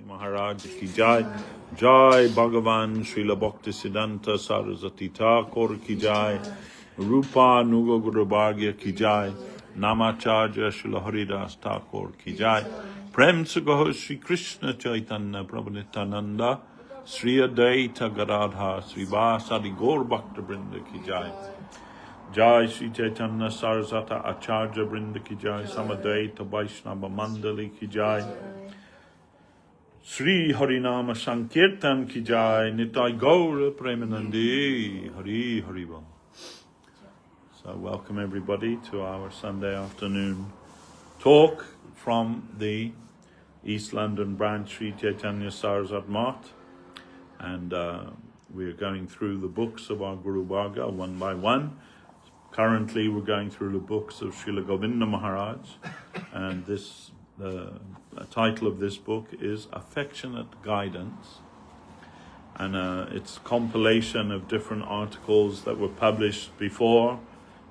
Maharaj ki jai. Jai Bhagavan Srila Bhakti Siddhanta Saraswati Thakur ki jai. Rupa Nuga Guru Bhagya ki jai. Namacharya Srila Haridas Thakur ki jai. Prem Sagaho Sri Krishna Chaitanya Prabhu Nityananda Sri Advaita Gadadha Sri Vasadi Gaur Bhakta Brinda ki jai. Jai Sri Chaitanya Saraswata Acharya Brinda ki jai. Samadvaita Vaishnava Mandali ki jai. Sri Harinama Sankirtan ki jai. Nitai Gaura Premanandi Hari Hariva. So welcome everybody to our Sunday afternoon talk from the East London branch Sri Chaitanya Saraswat Math. And we're going through the books of our Guru Varga one by one. Currently we're going through the books of Srila Govinda Maharaj. And this the title of this book is Affectionate Guidance. And it's a compilation of different articles that were published before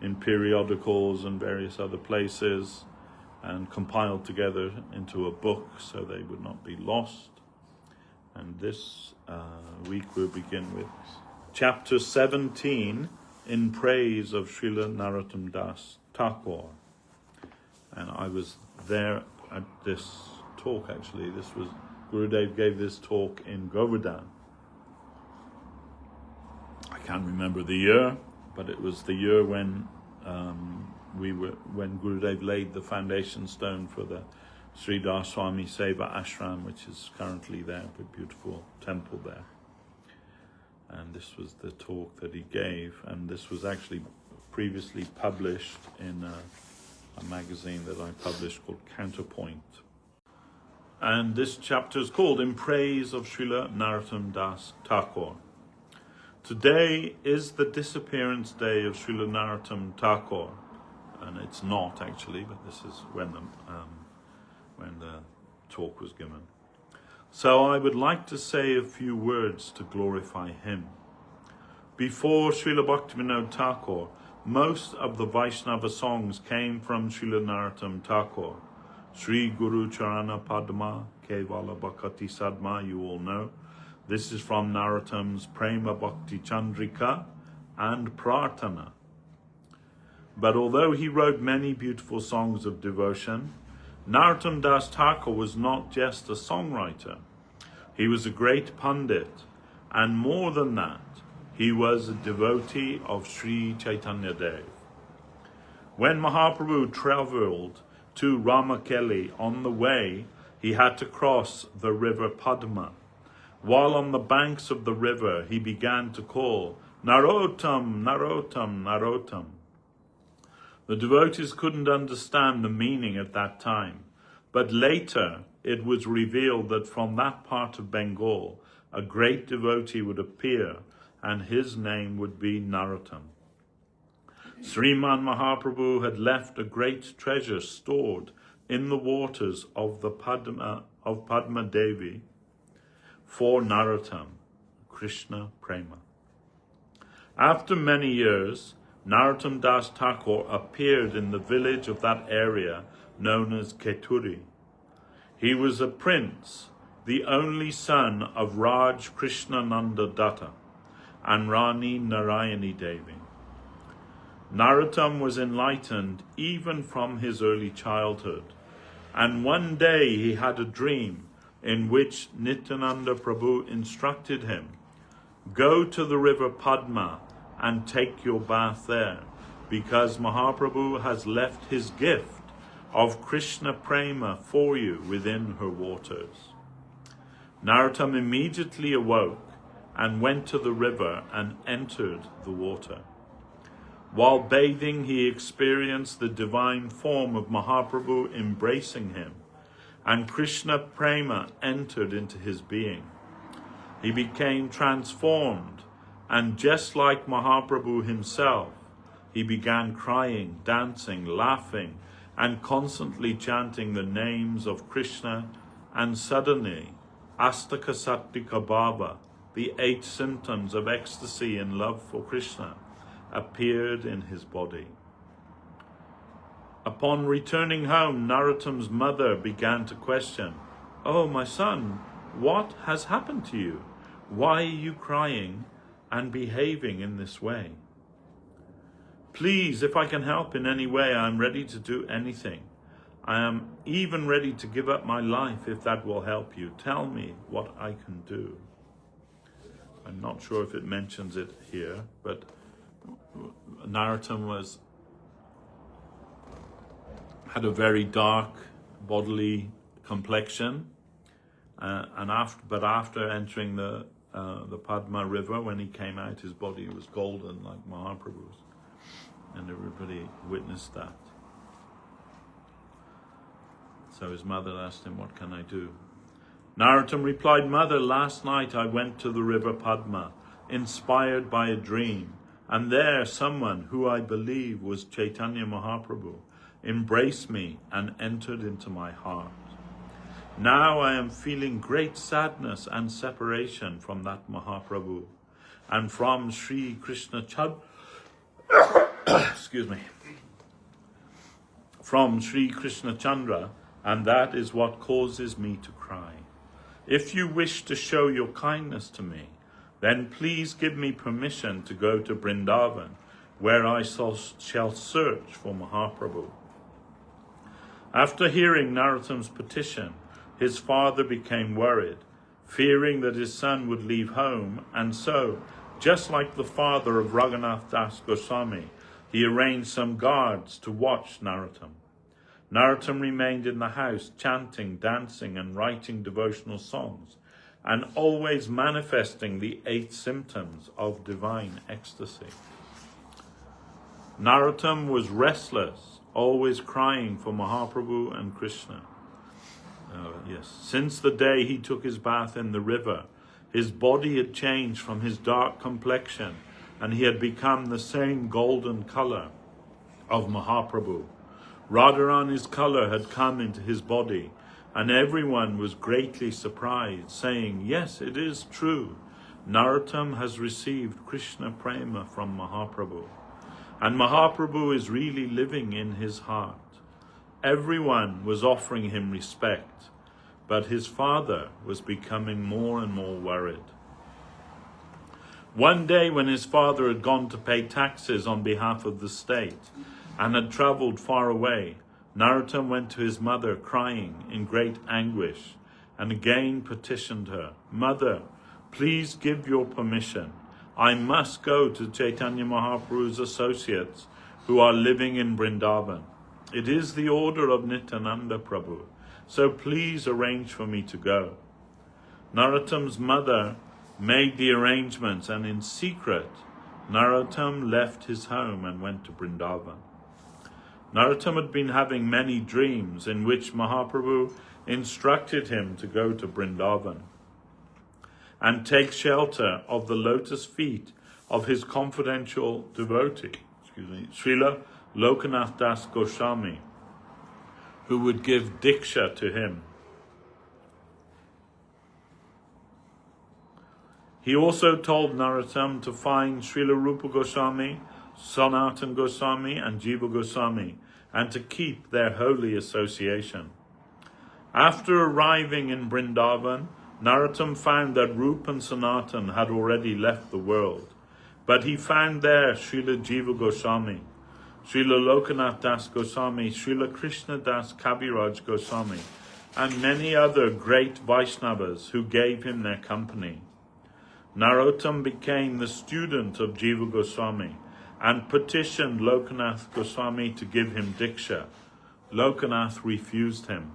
in periodicals and various other places, and compiled together into a book so they would not be lost. And this week we'll begin with chapter 17, in praise of Srila Narottama Das Thakur. And I was there at this talk actually. This was, Gurudev gave this talk in Govardhan. I can't remember the year, but it was the year when when Gurudev laid the foundation stone for the Sri Swami Seva Ashram, which is currently there, a beautiful temple there. And this was the talk that he gave, and this was actually previously published in a magazine that I published called Counterpoint. And this chapter is called In Praise of Srila Narottama Das Thakur. Today is the disappearance day of Srila Narottama Thakur, and it's not actually, but this is when the talk was given. So I would like to say a few words to glorify him. Before Srila Bhaktivinoda Thakur, most of the Vaishnava songs came from Srila Narottama Thakur. Sri Guru Charana Padma, Kevala Bhakti Sadma, you all know. This is from Narottama's Prema Bhakti Chandrika and Prarthana. But although he wrote many beautiful songs of devotion, Narottama Das Thakur was not just a songwriter. He was a great Pandit, and more than that, he was a devotee of Sri Chaitanya Dev. When Mahaprabhu travelled to Ramakeli, on the way, he had to cross the river Padma. While on the banks of the river, he began to call, Narottam, Narottam, Narottam. The devotees couldn't understand the meaning at that time, but later it was revealed that from that part of Bengal, a great devotee would appear, and his name would be Narottam. Sriman Mahaprabhu had left a great treasure stored in the waters of Padma Devi for Narottam, Krishna Prema. After many years, Narottama Das Thakur appeared in the village of that area known as Keturi. He was a prince, the only son of Raj Krishnananda Datta and Rani Narayani Devi. Narottam was enlightened even from his early childhood, and one day he had a dream in which Nityananda Prabhu instructed him, go to the river Padma and take your bath there, because Mahaprabhu has left his gift of Krishna Prema for you within her waters. Narottam immediately awoke and went to the river and entered the water. While bathing, he experienced the divine form of Mahaprabhu embracing him, and Krishna Prema entered into his being. He became transformed, and just like Mahaprabhu himself, he began crying, dancing, laughing, and constantly chanting the names of Krishna, and suddenly, Astaka Sattika Bhava, the 8 symptoms of ecstasy and love for Krishna, appeared in his body. Upon returning home, Narottam's mother began to question, "Oh, my son, what has happened to you? Why are you crying and behaving in this way? Please, if I can help in any way, I am ready to do anything. I am even ready to give up my life if that will help you. Tell me what I can do. I'm not sure if it mentions it here, but Narottama had a very dark bodily complexion, but after entering the Padma river, when he came out, his body was golden like Mahaprabhu's, and everybody witnessed that. So his mother asked him, what can I do? Narottama replied, Mother, last night I went to the river Padma, inspired by a dream, and there someone who I believe was Chaitanya Mahaprabhu embraced me and entered into my heart. Now I am feeling great sadness and separation from that Mahaprabhu and from Sri Krishna from Sri Krishna Chandra, and that is what causes me to cry. If you wish to show your kindness to me, then please give me permission to go to Vrindavan, where I shall search for Mahaprabhu. After hearing Narottama's petition, his father became worried, fearing that his son would leave home, and so, just like the father of Raghunath Das Goswami, he arranged some guards to watch Narottama. Narottama remained in the house, chanting, dancing, and writing devotional songs, and always manifesting the 8 symptoms of divine ecstasy. Narottama was restless, always crying for Mahaprabhu and Krishna. Since the day he took his bath in the river, his body had changed from his dark complexion, and he had become the same golden color of Mahaprabhu. Radharani's color had come into his body, and everyone was greatly surprised, saying, yes, it is true. Narottama has received Krishna Prema from Mahaprabhu, and Mahaprabhu is really living in his heart. Everyone was offering him respect, but his father was becoming more and more worried. One day when his father had gone to pay taxes on behalf of the state and had travelled far away, Narottama went to his mother crying in great anguish and again petitioned her, Mother, please give your permission. I must go to Chaitanya Mahaprabhu's associates who are living in Vrindavan. It is the order of Nityananda Prabhu, so please arrange for me to go. Narottama's mother made the arrangements, and in secret, Narottama left his home and went to Vrindavan. Narottama had been having many dreams in which Mahaprabhu instructed him to go to Vrindavan and take shelter of the lotus feet of his confidential devotee, Srila Narottama Das Goswami, who would give diksha to him. He also told Narottama to find Srila Rupa Goswami, Sanatana Goswami, and Jiva Goswami, and to keep their holy association. After arriving in Vrindavan, Narottama found that Rupa and Sanatana had already left the world, but he found there Srila Jiva Goswami, Srila Lokanath Das Goswami, Srila Krishna Das Kaviraj Goswami, and many other great Vaishnavas who gave him their company. Narottama became the student of Jiva Goswami and petitioned Lokanath Goswami to give him diksha. Lokanath refused him.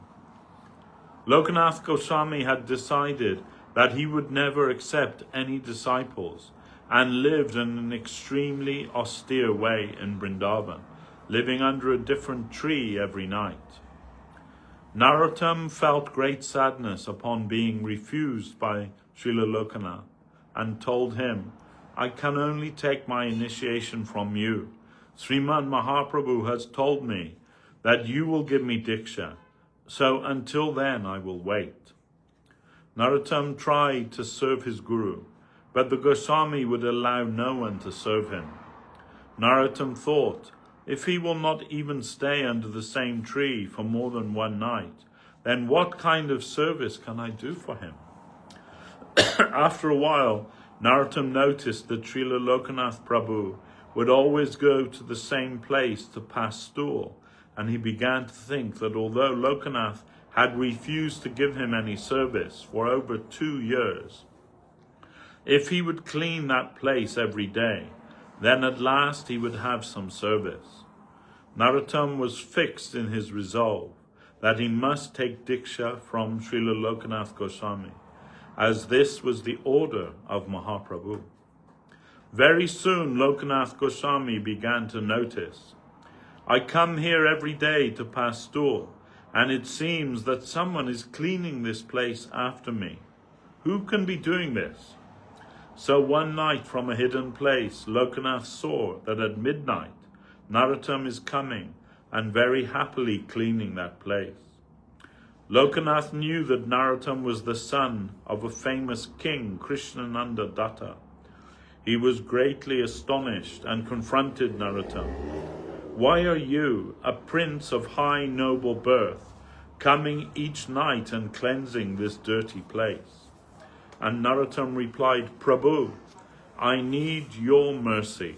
Lokanath Goswami had decided that he would never accept any disciples and lived in an extremely austere way in Vrindavan, living under a different tree every night. Narottama felt great sadness upon being refused by Srila Lokanath and told him, I can only take my initiation from you. Sriman Mahaprabhu has told me that you will give me diksha, so until then I will wait. Narottama tried to serve his guru, but the Goswami would allow no one to serve him. Narottama thought, if he will not even stay under the same tree for more than one night, then what kind of service can I do for him? After a while, Narottama noticed that Srila Lokanath Prabhu would always go to the same place to pass stool, and he began to think that although Lokanath had refused to give him any service for over 2 years, if he would clean that place every day, then at last he would have some service. Narottama was fixed in his resolve that he must take Diksha from Srila Lokanath Goswami, as this was the order of Mahaprabhu. Very soon Lokanath Goswami began to notice, "I come here every day to pass stool, and it seems that someone is cleaning this place after me. Who can be doing this?" So one night from a hidden place, Lokanath saw that at midnight Narottama is coming and very happily cleaning that place. Lokanath knew that Narottama was the son of a famous king, Krishnananda Datta. He was greatly astonished and confronted Narottama. "Why are you, a prince of high noble birth, coming each night and cleansing this dirty place?" And Narottama replied, "Prabhu, I need your mercy.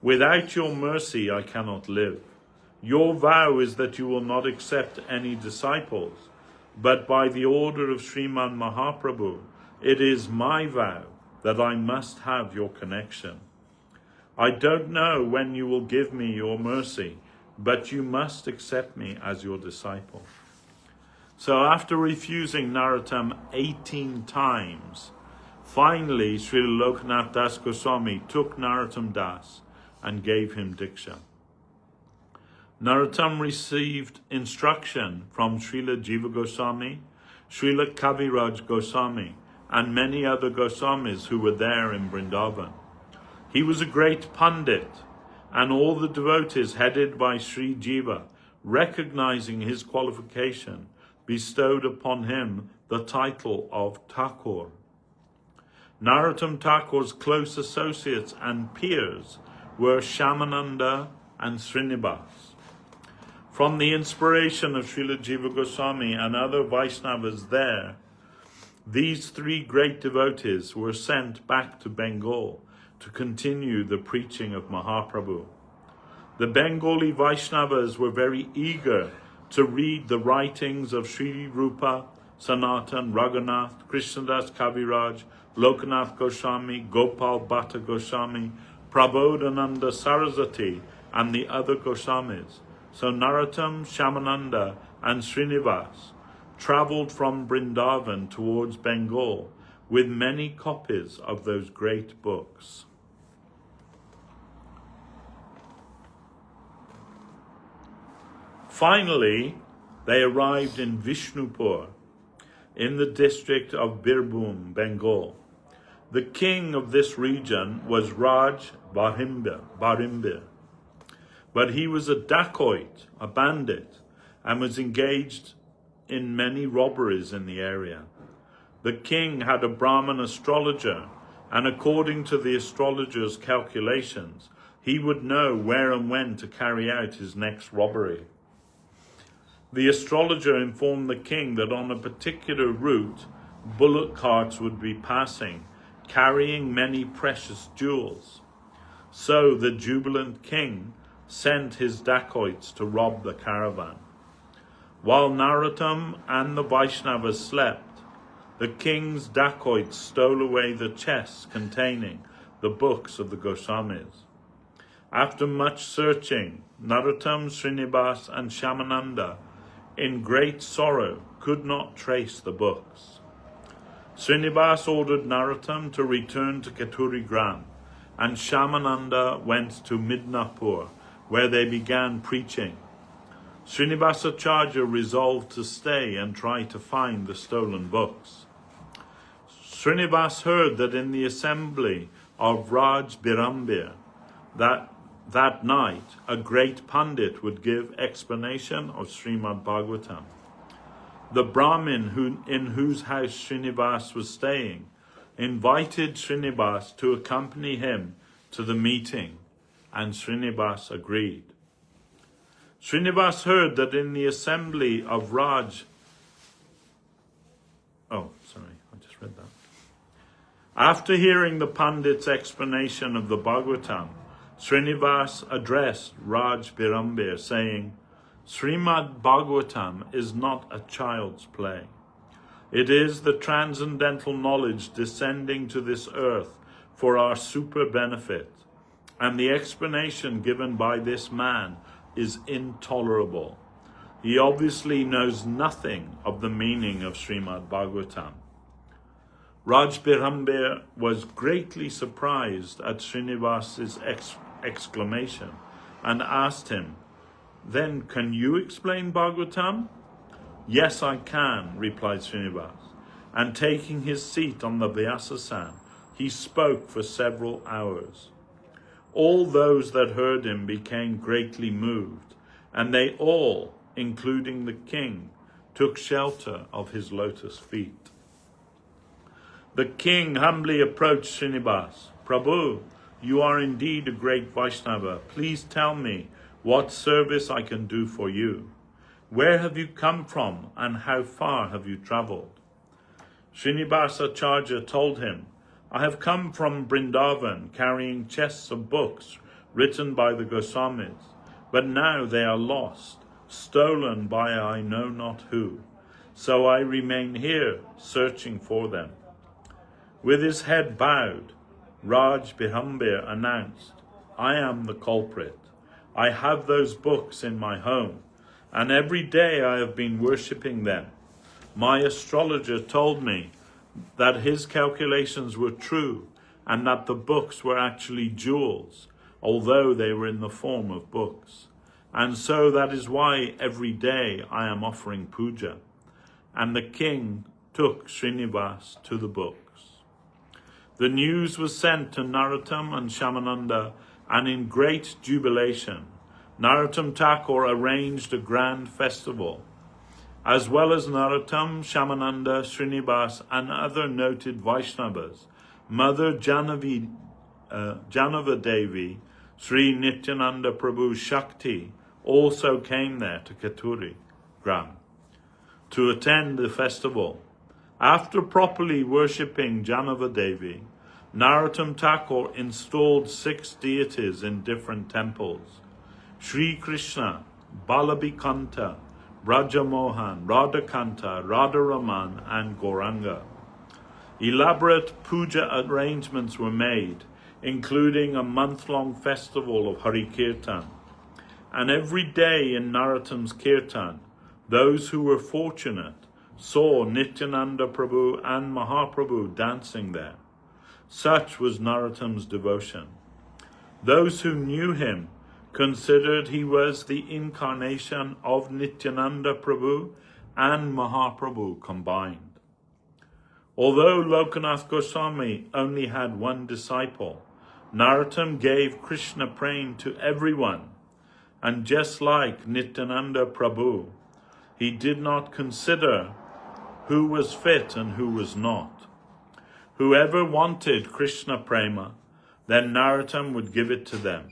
Without your mercy I cannot live. Your vow is that you will not accept any disciples, but by the order of Sriman Mahaprabhu, it is my vow that I must have your connection. I don't know when you will give me your mercy, but you must accept me as your disciple." So after refusing Narottama 18 times, finally Srila Lokanath Das Goswami took Narottama Das and gave him Diksha. Narottama received instruction from Srila Jiva Goswami, Srila Kaviraj Goswami, and many other Goswamis who were there in Vrindavan. He was a great Pandit, and all the devotees headed by Sri Jiva, recognizing his qualification, bestowed upon him the title of Thakur. Narottama Thakur's close associates and peers were Shyamananda and Srinivas. From the inspiration of Srila Jiva Goswami and other Vaishnavas there, these 3 great devotees were sent back to Bengal to continue the preaching of Mahaprabhu. The Bengali Vaishnavas were very eager to read the writings of Sri Rupa, Sanatan, Raghunath, Krishnadas Kaviraj, Lokanath Goswami, Gopal Bhatta Goswami, Prabodhananda Saraswati, and the other Goswamis. So Narottama, Shyamananda, and Srinivas travelled from Vrindavan towards Bengal with many copies of those great books. Finally, they arrived in Vishnupur, in the district of Birbhum, Bengal. The king of this region was Raj Barimbir, but he was a dacoit, a bandit, and was engaged in many robberies in the area. The king had a Brahmin astrologer, and according to the astrologer's calculations, he would know where and when to carry out his next robbery. The astrologer informed the king that on a particular route, bullock carts would be passing, carrying many precious jewels. So the jubilant king sent his dacoits to rob the caravan. While Narottama and the Vaishnavas slept, the king's dacoits stole away the chests containing the books of the Goswamis. After much searching, Narottama, Srinivas, and Shyamananda, in great sorrow, could not trace the books. Srinivas ordered Narottama to return to Keturi Gram, and Shyamananda went to Midnapur, where they began preaching. Srinivasacharya resolved to stay and try to find the stolen books. Srinivas heard that in the assembly of Raj Birambir, that night a great Pandit would give explanation of Srimad Bhagavatam. The Brahmin in whose house Srinivas was staying invited Srinivas to accompany him to the meeting, and Srinivas agreed. Srinivas heard that in the assembly of After hearing the Pandit's explanation of the Bhagavatam, Srinivas addressed Raj Birambir, saying, Srimad Bhagavatam is not a child's play. It is the transcendental knowledge descending to this earth for our super benefit, and the explanation given by this man is intolerable. He obviously knows nothing of the meaning of Srimad Bhagavatam. Raj Birambir was greatly surprised at Srinivas's exclamation and asked him, Then can you explain Bhagavatam? Yes, I can, replied Srinivas, and taking his seat on the Vyasasan, he spoke for several hours. All those that heard him became greatly moved, and they all, including the king, took shelter of his lotus feet. The king humbly approached Srinivas. Prabhu, you are indeed a great Vaishnava. Please tell me what service I can do for you. Where have you come from and how far have you travelled? Srinivas Acharya told him, I have come from Vrindavan carrying chests of books written by the Goswamis, but now they are lost, stolen by I know not who. So I remain here searching for them. With his head bowed, Raj Birambir announced, I am the culprit. I have those books in my home, and every day I have been worshipping them. My astrologer told me that his calculations were true and that the books were actually jewels, although they were in the form of books. And so that is why every day I am offering puja. And the king took Srinivas to the books. The news was sent to Narottama and Shamananda, and in great jubilation, Narottama Thakur arranged a grand festival. As well as Narottama, Shamananda, Srinivas, and other noted Vaishnavas, Mother Janava Devi, Sri Nityananda Prabhu Shakti, also came there to Katuri Gram to attend the festival. After properly worshipping Janava Devi, Narottama Thakur installed 6 deities in different temples: Sri Krishna, Balabhikanta, Brajamohan, Radhakanta, Radharaman, and Gauranga. Elaborate puja arrangements were made, including a month-long festival of Hari Kirtan. And every day in Narottama's Kirtan, those who were fortunate saw Nityananda Prabhu and Mahaprabhu dancing there. Such was Narottama's devotion. Those who knew him considered he was the incarnation of Nityananda Prabhu and Mahaprabhu combined. Although Lokanath Goswami only had one disciple, Narottama gave Krishna prema to everyone, and just like Nityananda Prabhu, he did not consider who was fit and who was not. Whoever wanted Krishna prema, then Narottama would give it to them.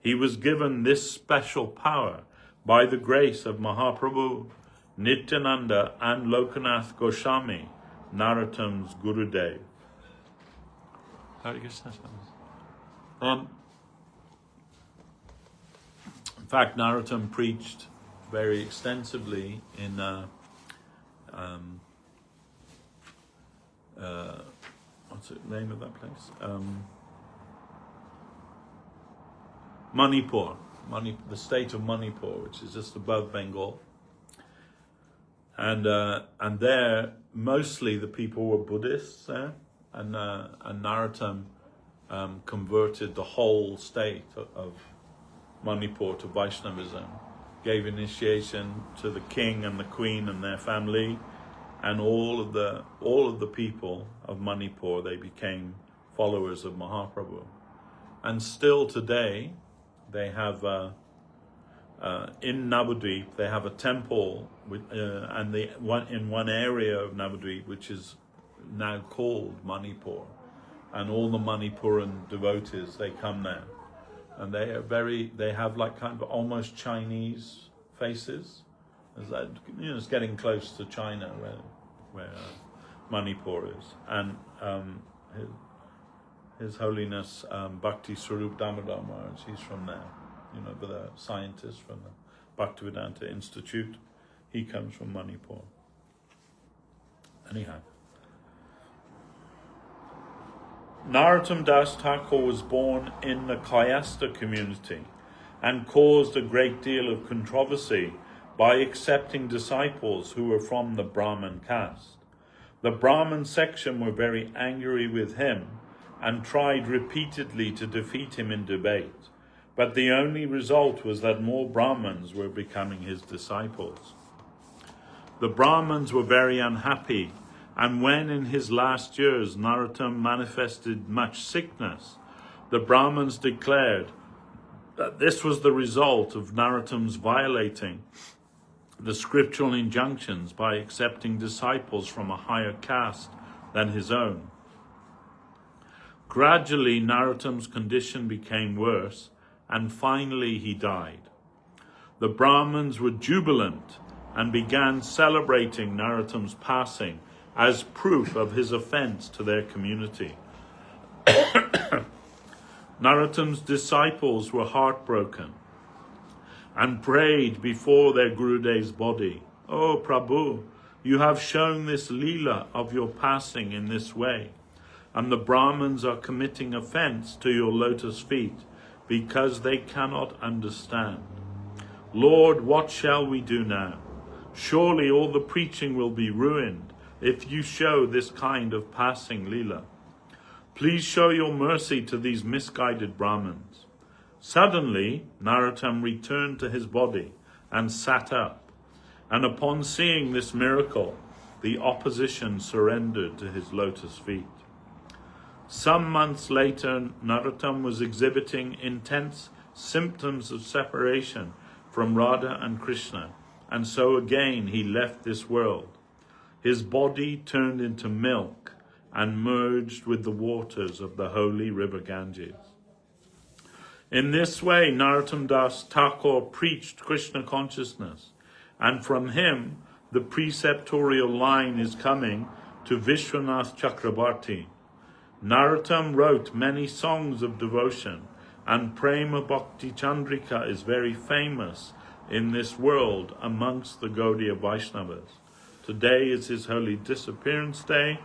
He was given this special power by the grace of Mahaprabhu, Nityananda, and Lokanath Goswami, Narottama's Gurudev. In fact, Narottama preached very extensively in what's the name of that place? Manipur, the state of Manipur, which is just above Bengal. And there, mostly the people were Buddhists there, and Narottama converted the whole state of Manipur to Vaishnavism, gave initiation to the king and the queen and their family, and all of the people of Manipur, they became followers of Mahaprabhu. And still today, they have in Navadvip, they have a temple and in one area of Navadvip, which is now called Manipur, and all the Manipuran devotees, they come there, and they have like kind of almost Chinese faces. It's getting close to China where Manipur is, and His Holiness Bhakti Swarup Damodar Maharaj, he's from there, you know, but a scientist from the Bhaktivedanta Institute. He comes from Manipur. Anyhow, Narottama Das Thakur was born in the Kayasta community and caused a great deal of controversy by accepting disciples who were from the Brahmin caste. The Brahmin section were very angry with him and tried repeatedly to defeat him in debate, but the only result was that more Brahmins were becoming his disciples. The Brahmins were very unhappy, and when in his last years Narottama manifested much sickness, the Brahmins declared that this was the result of Narottama's violating the scriptural injunctions by accepting disciples from a higher caste than his own. Gradually, Narottama's condition became worse, and finally he died. The Brahmins were jubilant and began celebrating Narottama's passing as proof of his offense to their community. Narottama's disciples were heartbroken and prayed before their Gurudev's body, "Oh Prabhu, you have shown this Leela of your passing in this way, and the Brahmins are committing offense to your lotus feet because they cannot understand. Lord, what shall we do now? Surely all the preaching will be ruined if you show this kind of passing Leela. Please show your mercy to these misguided Brahmins." Suddenly, Narottama returned to his body and sat up, and upon seeing this miracle, the opposition surrendered to his lotus feet. Some months later, Narottama was exhibiting intense symptoms of separation from Radha and Krishna, and so again he left this world. His body turned into milk and merged with the waters of the holy river Ganges. In this way, Narottama Das Thakur preached Krishna consciousness, and from him the preceptorial line is coming to Vishwanath Chakrabarti. Narottama wrote many songs of devotion, and Prema Bhakti Chandrika is very famous in this world amongst the Gaudiya Vaishnavas. Today is his holy disappearance day,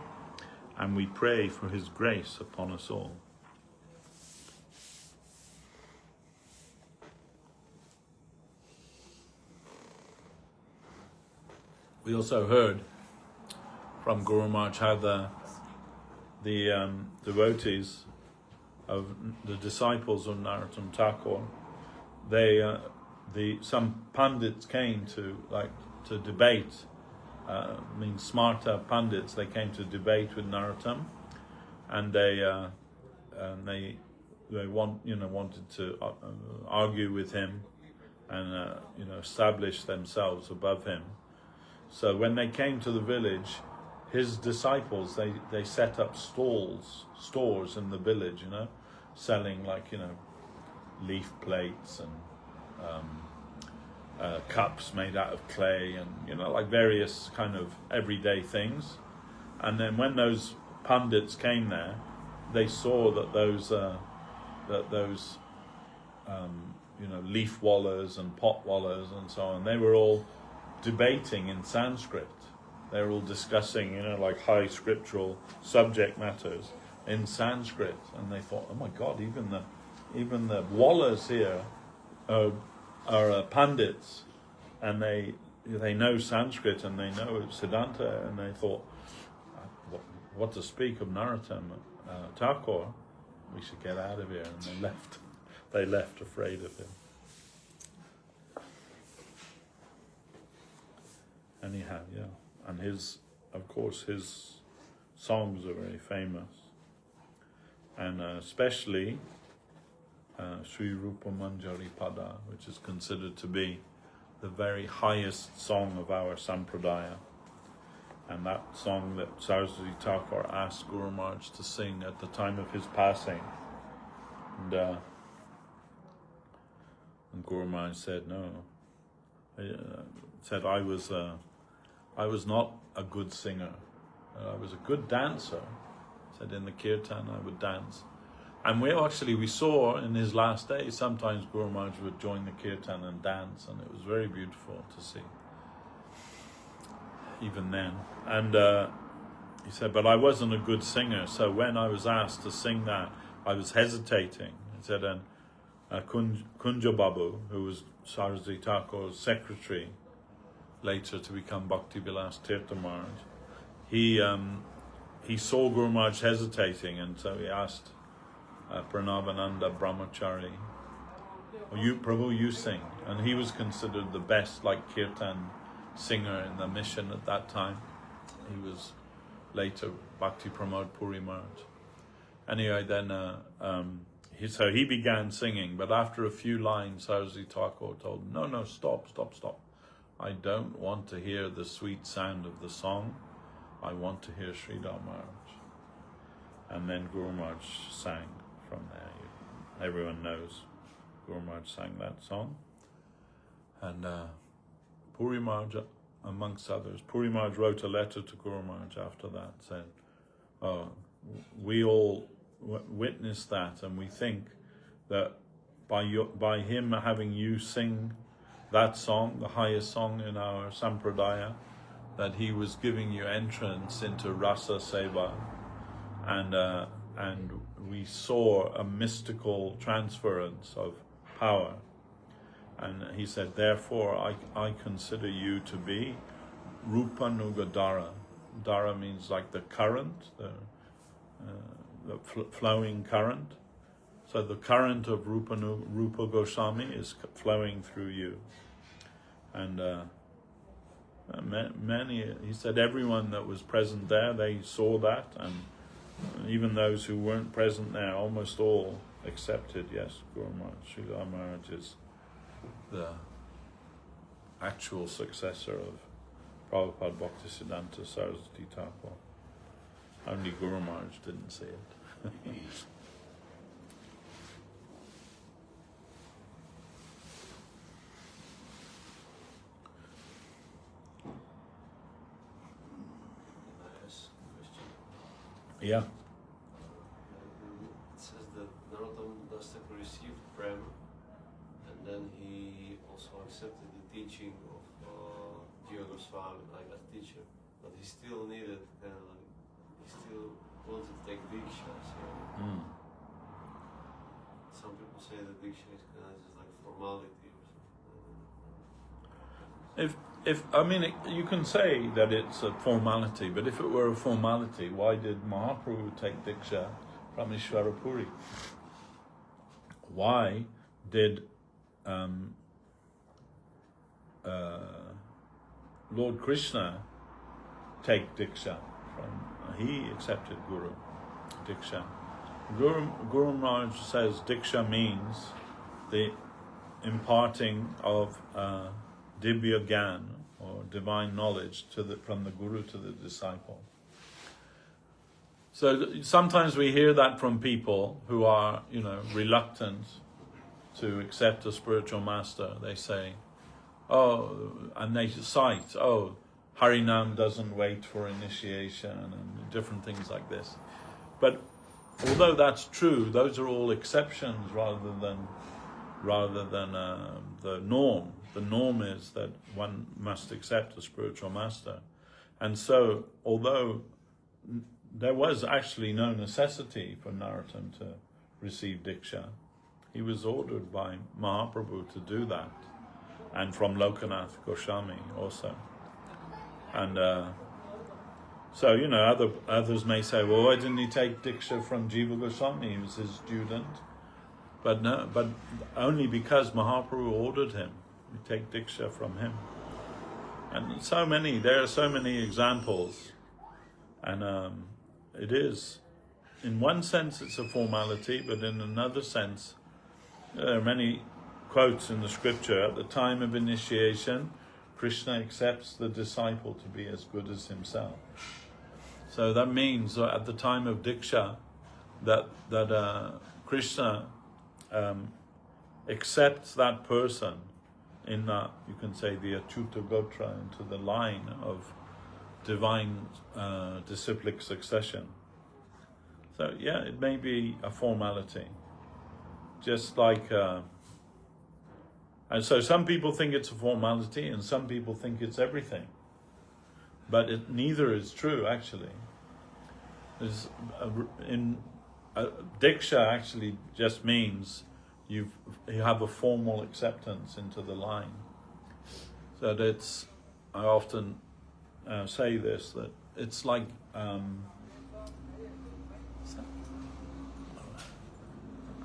and we pray for his grace upon us all. We also heard from Guru Maharaj how the devotees of the disciples of Narottama Thakur, some pundits came to debate. Smarta pundits, they came to debate with Narottama, and they wanted to argue with him and establish themselves above him. So when they came to the village, his disciples, they set up stores in the village, selling leaf plates and cups made out of clay and various kind of everyday things. And then when those pundits came there, they saw that those leaf wallahs and pot wallahs and so on, they were all debating in Sanskrit. They were all discussing high scriptural subject matters in Sanskrit, and they thought, oh my God, even the wallahs here are pandits, and they know Sanskrit and they know Siddhanta, and they thought, what to speak of Narottama Thakur? We should get out of here, and they left. They left afraid of him. Anyhow, yeah, and his songs are very famous, and especially Sri Rupa Manjari Pada, which is considered to be the very highest song of our Sampradaya, and that song that Saraswat Thakur asked Guru Maharaj to sing at the time of his passing, and Guru Maharaj said no. He said, I was not a good singer. I was a good dancer. said in the kirtan I would dance. And we saw in his last days, sometimes Guru Maharaj would join the kirtan and dance, and it was very beautiful to see, even then. And he said, but I wasn't a good singer, so when I was asked to sing that, I was hesitating. He said, and Kunja Babu, who was Saraswat Thakur's secretary, later to become Bhakti Vilas Tirtha Maharaj, he saw Guru Maharaj hesitating, and so he asked Pranavananda Brahmachari, Prabhu, you sing. And he was considered the best kirtan singer in the mission at that time. He was later Bhakti Pramod Puri Maharaj. Anyway, then so he began singing, but after a few lines, Saraswat Thakur told him, no, stop. I don't want to hear the sweet sound of the song. I want to hear Sridhar Maharaj. And then Guru Maharaj sang from there. Everyone knows Guru Maharaj sang that song. And Puri Maharaj, amongst others, Puri Maharaj wrote a letter to Guru Maharaj after that, saying, we all witnessed that, and we think that by him having you sing that song, the highest song in our sampradaya, that he was giving you entrance into Rasa Seva, and we saw a mystical transference of power. And he said, therefore, I consider you to be Rupanuga Dara. Dara means like the current, the flowing current. So the current of Rupa Goswami is flowing through you. And many, he said, everyone that was present there, they saw that, and even those who weren't present there, almost all accepted, yes, Guru Maharaj, Srila Maharaj is the actual successor of Prabhupada Bhaktisiddhanta Saraswati Thakur. Only Guru Maharaj didn't see it. Yeah. It says that Narottama Das Thakur received Prem, and then he also accepted the teaching of Jiva Goswami as teacher, but he still needed he still wanted to take Diksha. So some people say that Diksha is kind of just like formality or something. You can say that it's a formality, but if it were a formality, why did Mahaprabhu take Diksha from Ishwarapuri? Why did Lord Krishna take Diksha from? He accepted Guru Diksha. Guru Maharaj says Diksha means the imparting of Divya Gyan, or divine knowledge from the Guru to the disciple. So sometimes we hear that from people who are, reluctant to accept a spiritual master. They say, and they cite, Harinam doesn't wait for initiation, and different things like this. But although that's true, those are all exceptions rather than the norm. The norm is that one must accept a spiritual master. And so, although there was actually no necessity for Narottama to receive Diksha, he was ordered by Mahaprabhu to do that, and from Lokanath Goswami also. And so, others may say, well, why didn't he take Diksha from Jiva Goswami? He was his student. But no, but only because Mahaprabhu ordered him. We take Diksha from him. And there are so many examples. And it is, in one sense it's a formality, but in another sense, there are many quotes in the scripture. At the time of initiation, Krishna accepts the disciple to be as good as himself. So that means that at the time of Diksha, that Krishna accepts that person in that, you can say, the Achyuta Gotra, into the line of divine disciplic succession. So yeah, it may be a formality, just like. And so some people think it's a formality, and some people think it's everything. But neither is true, actually. Diksha actually just means you have a formal acceptance into the line. So that's, I often say this, that it's like,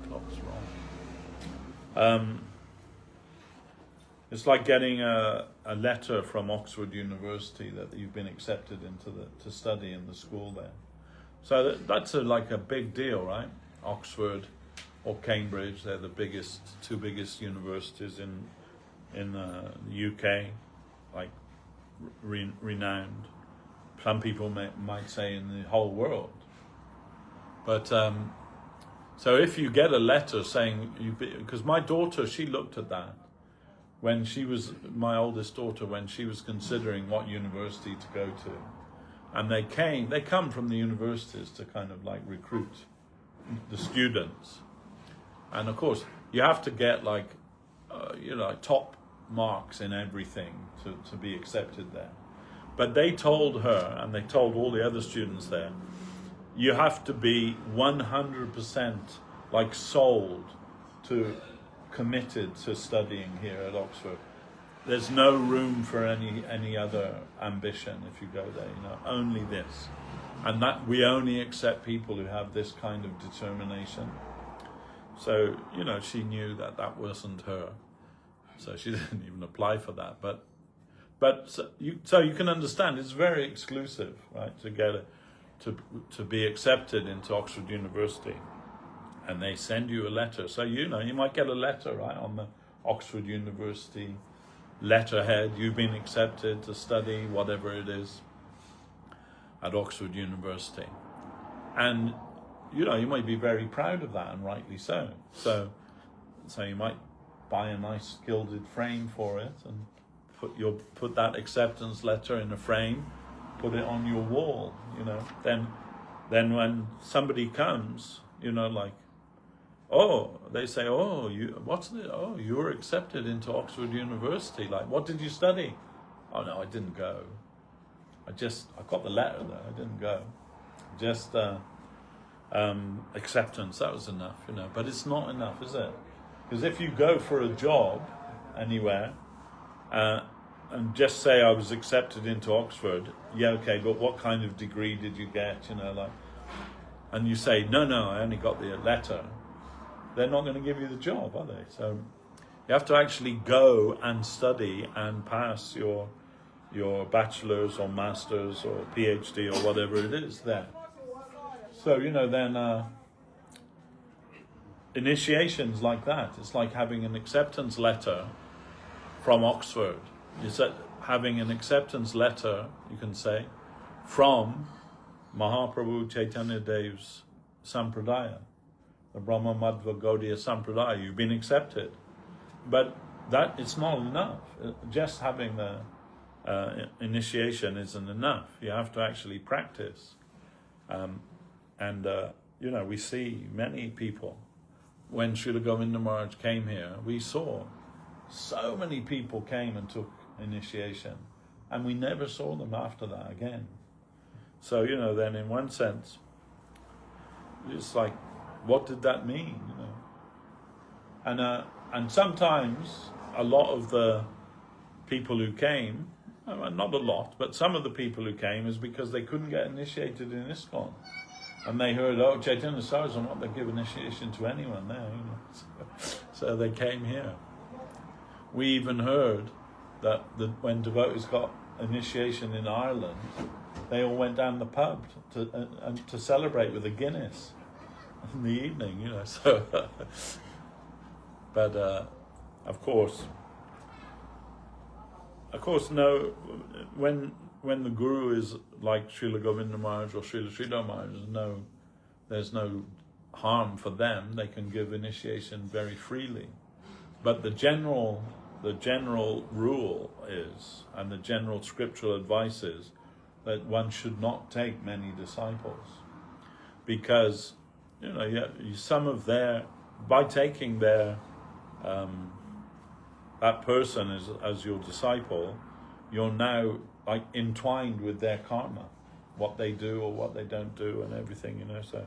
clock's wrong. It's like getting a letter from Oxford University that you've been accepted to study in the school there. So that's like a big deal, right? Oxford or Cambridge, they're the two biggest universities in the UK, like renowned. Some people might say in the whole world. But so if you get a letter saying because my daughter, she looked at that. When she was, my oldest daughter, when she was considering what university to go to, and they come from the universities to kind of like recruit the students. And of course, you have to get like, top marks in everything to be accepted there. But they told her, and they told all the other students there, you have to be 100% like sold to, committed to studying here at Oxford. There's no room for any other ambition if you go there, only this. And that we only accept people who have this kind of determination. So, she knew that wasn't her. So she didn't even apply for that. But so you can understand it's very exclusive, right? To get to be accepted into Oxford University. And they send you a letter. So, you might get a letter, right, on the Oxford University letterhead. You've been accepted to study whatever it is at Oxford University. And, you might be very proud of that, and rightly so. So you might buy a nice gilded frame for it and put that acceptance letter in a frame, put it on your wall, Then when somebody comes, they say, you were accepted into Oxford University. Like, what did you study? Oh no, I didn't go. I got the letter though, I didn't go. Just acceptance, that was enough, But it's not enough, is it? Because if you go for a job anywhere, and just say I was accepted into Oxford, yeah, okay, but what kind of degree did you get, and you say, no, I only got the letter, they're not going to give you the job, are they? So you have to actually go and study and pass your bachelor's or master's or PhD or whatever it is there. So, then initiations like that, it's like having an acceptance letter from Oxford. It's having an acceptance letter, you can say, from Mahaprabhu Chaitanya Dev's Sampradaya, the Brahma Madhva Gaudiya Sampradaya. You've been accepted. But that it's not enough. Just having the initiation isn't enough. You have to actually practice. We see many people. When Srila Govinda Maharaj came here, we saw so many people came and took initiation, and we never saw them after that again. So, then in one sense, it's like, what did that mean, And sometimes a lot of the people who came, not a lot, but some of the people who came is because they couldn't get initiated in ISKCON. And they heard, Chaitanya Saraswat not to give initiation to anyone there, So they came here. We even heard that when devotees got initiation in Ireland, they all went down the pub to celebrate with a Guinness in the evening, So, but of course, no. When the guru is like Srila Govinda Maharaj or Srila Sridhar Maharaj, there's no harm for them. They can give initiation very freely. But the general rule is, and the general scriptural advice is, that one should not take many disciples. because some of by taking their that person as your disciple, you're now like entwined with their karma, what they do or what they don't do and everything, so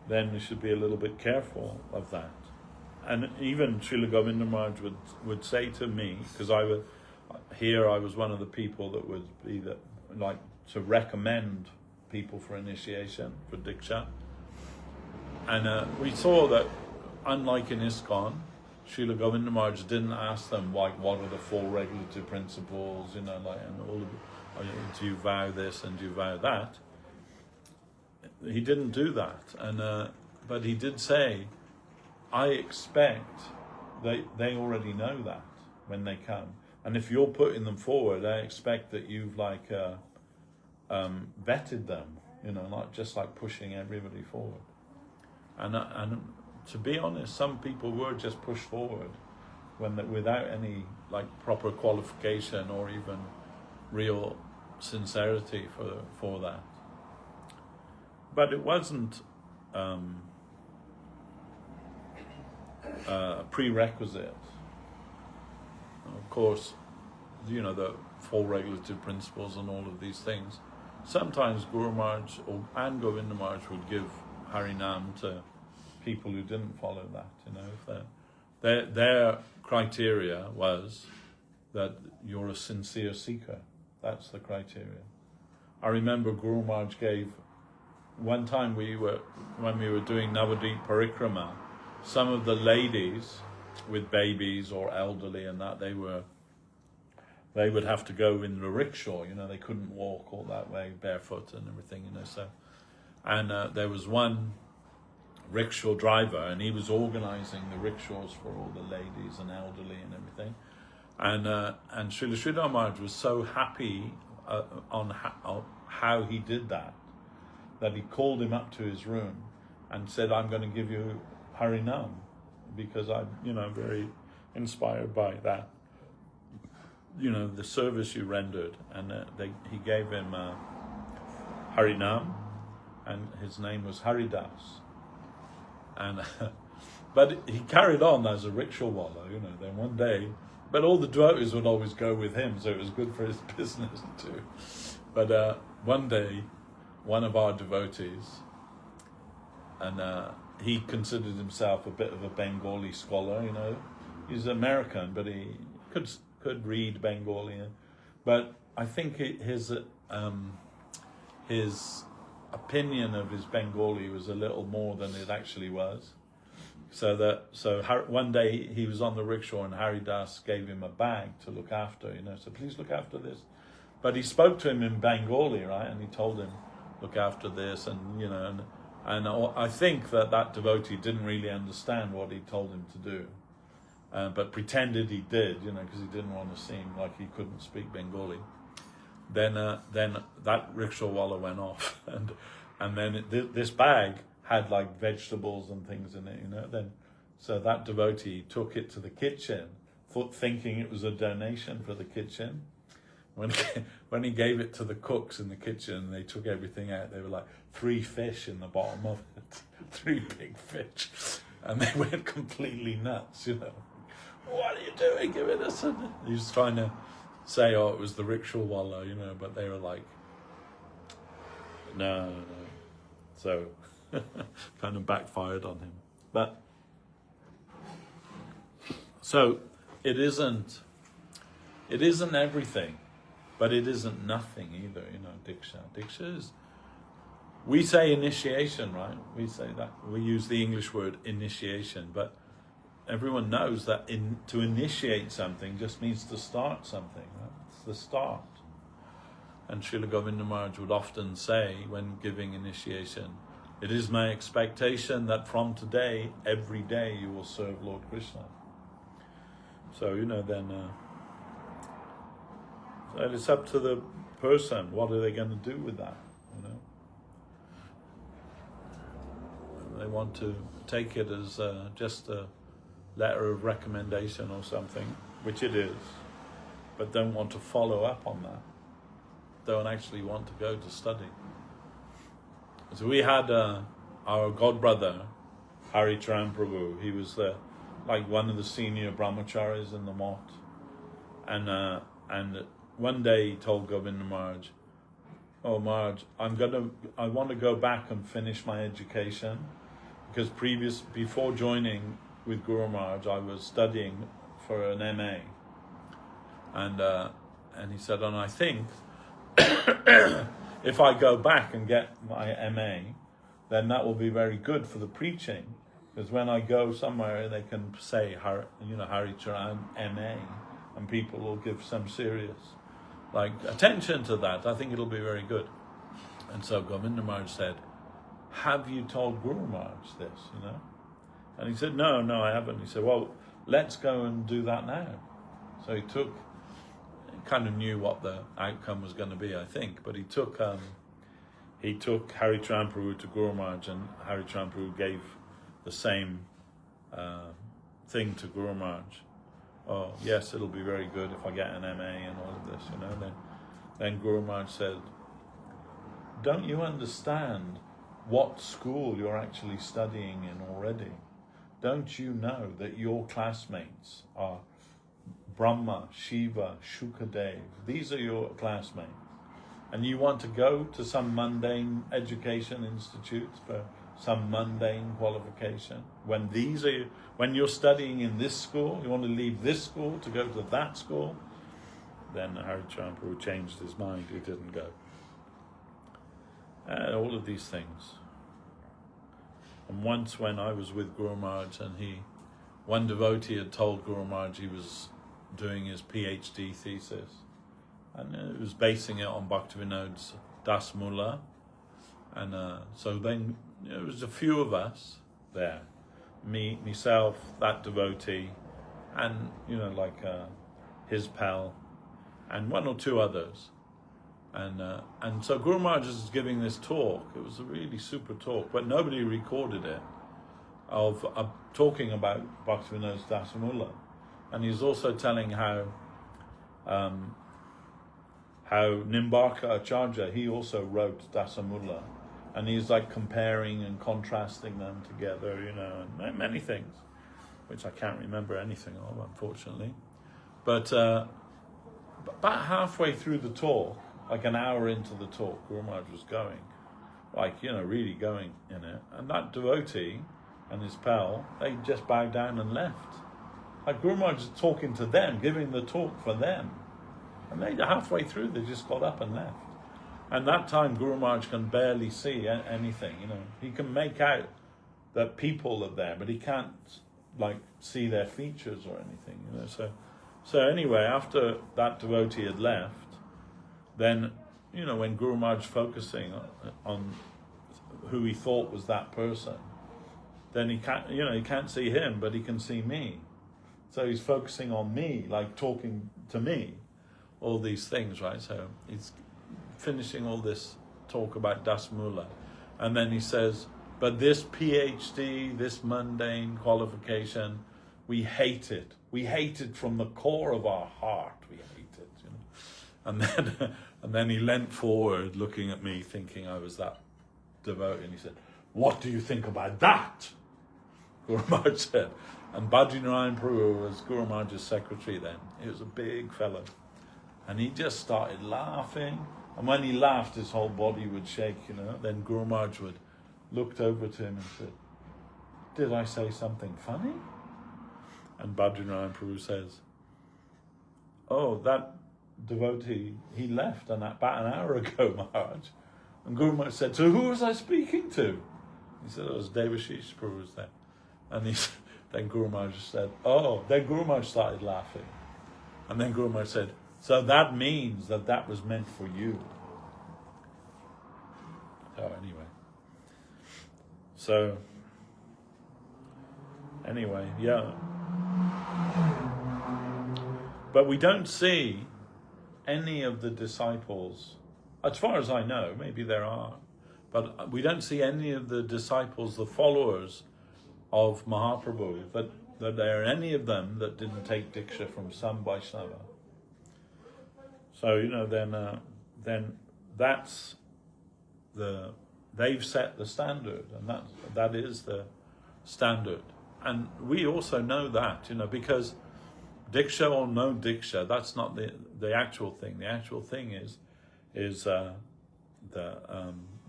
then we should be a little bit careful of that. And even Srila Govinda Maharaj would say to me, because I was one of the people that would be like to recommend people for initiation, for Diksha. And we saw that, unlike in ISKCON, Srila Govinda Maharaj didn't ask them, like, what are the 4 regulative principles, and all of, do you vow this and do you vow that? He didn't do that. And but he did say, I expect they already know that when they come. And if you're putting them forward, I expect that you've vetted them, not just like pushing everybody forward. And to be honest, some people were just pushed forward without any like proper qualification or even real sincerity for that. But it wasn't a prerequisite. Of course, the 4 regulative principles and all of these things. Sometimes Guru Maharaj and Govinda Maharaj would give Harinam to people who didn't follow that. If their criteria was that you're a sincere seeker. That's the criteria. I remember Guru Maharaj gave, one time when we were doing Navadip Parikrama, some of the ladies with babies or elderly and that, they would have to go in the rickshaw, they couldn't walk all that way barefoot and everything, so. And there was one rickshaw driver, and he was organizing the rickshaws for all the ladies and elderly and everything. And Srila Sridhar Maharaj was so happy on how he did that he called him up to his room and said, I'm going to give you Harinam, because I'm, very inspired by that, the service you rendered. And he gave him Harinam, and his name was Haridas. And but he carried on as a rickshaw wallah, then one day, but all the devotees would always go with him, so it was good for his business too. But one day, one of our devotees, and he considered himself a bit of a Bengali scholar, he's American, but he could read Bengali, but I think his opinion of his Bengali was a little more than it actually was. So one day he was on the rickshaw and Haridas gave him a bag to look after, so please look after this. But he spoke to him in Bengali, right? And he told him, look after this, and and I think that devotee didn't really understand what he told him to do, but pretended he did, because he didn't want to seem like he couldn't speak Bengali. Then that rickshaw wallah went off, and then this bag had like vegetables and things in it, so that devotee took it to the kitchen, thinking it was a donation for the kitchen. When he gave it to the cooks in the kitchen, they took everything out. They were like 3 fish in the bottom of it, 3 big fish, and they went completely nuts. What are you doing? Give it us. He was trying to say, oh, it was the rickshaw wallah, but they were like, no. So kind of backfired on him. But so it isn't everything, but it isn't nothing either, Diksha. Diksha is, we say initiation, right? We say that. We use the English word initiation, but everyone knows that to initiate something just means to start something, right? It's the start. And Srila Govinda Maharaj would often say, when giving initiation, it is my expectation that from today, every day you will serve Lord Krishna. So, then so it's up to the person. What are they going to do with that, They want to take it as just a letter of recommendation or something, which it is, but don't want to follow up on that. Don't actually want to go to study. So we had our godbrother, Hari Charan Prabhu. He was like one of the senior brahmacharis in the mott. And one day he told Govinda Maharaj, "Oh Maharaj, I want to go back and finish my education, because before joining with Guru Maharaj, I was studying for an MA." And he said, "And I think if I go back and get my MA, then that will be very good for the preaching, because when I go somewhere, they can say, Hari Charan MA, and people will give some serious attention to that. I think it'll be very good." And so Govinda Maharaj said, "Have you told Guru Maharaj this, And he said, no, I haven't." He said, "Well, let's go and do that now." So he kind of knew what the outcome was going to be, I think, but he took Hari Charan Prabhu to Guru Maharaj, and Hari Charan Prabhu gave the same thing to Guru Maharaj. "Oh, yes, it'll be very good if I get an MA and all of this, Then Guru Maharaj said, "Don't you understand what school you're actually studying in already? Don't you know that your classmates are Brahma, Shiva, Shukadev? These are your classmates. And you want to go to some mundane education institute for some mundane qualification? When you're studying in this school, you want to leave this school to go to that school?" Then Hari Charan Prabhu changed his mind. He didn't go. All of these things. And once when I was with Guru Maharaj, and one devotee had told Guru Maharaj he was doing his PhD thesis, and it was basing it on Bhaktivinoda's Das Mula. And so then it was a few of us there, myself, that devotee, and his pal, and one or two others. And so Guru Maharaj is giving this talk. It was a really super talk, but nobody recorded it, of talking about Bhaktivinoda's Dasamula. And he's also telling how Nimbarka Acharya, he also wrote Dasamula. And he's comparing and contrasting them together, and many things, which I can't remember anything of, unfortunately. But about halfway through the talk, an hour into the talk, Guru Maharaj was going, really going in it. And that devotee and his pal, they just bowed down and left. Guru Maharaj is talking to them, giving the talk for them. And they halfway through, they just got up and left. And that time, Guru Maharaj can barely see anything, He can make out that people are there, but he can't, see their features or anything, So anyway, after that devotee had left, then, when Guru Maharaj focusing on who he thought was that person, then he can't see him, but he can see me. So he's focusing on me, talking to me, all these things, right? So he's finishing all this talk about Das Mula. And then he says, "But this PhD, this mundane qualification, we hate it. We hate it from the core of our heart. We hate it, And then he leant forward, looking at me, thinking I was that devotee, and he said, "What do you think about that?" Guru Maharaj said. And Bhadrinarayan Prabhu was Guru Maharaj's secretary then. He was a big fellow. And he just started laughing. And when he laughed, his whole body would shake, Then Guru Maharaj looked over to him and said, "Did I say something funny?" And Bhadrinarayan Prabhu says, "Oh, that devotee, he left about an hour ago, Maharaj." And Guru Maharaj said, "So who was I speaking to?" He said, "It was Devashis Prabhu was there." And then Guru Maharaj said, "Oh," then Guru Maharaj started laughing. And then Guru Maharaj said, "So that means that was meant for you." So anyway, yeah. But we don't see any of the disciples, as far as I know, maybe there are, but we don't see any of the disciples, the followers of Mahaprabhu, that there are any of them that didn't take Diksha from some Vaishnava. So, then that's the they've set the standard, and that is the standard. And we also know that, because Diksha or no Diksha, that's not the actual thing. The actual thing is the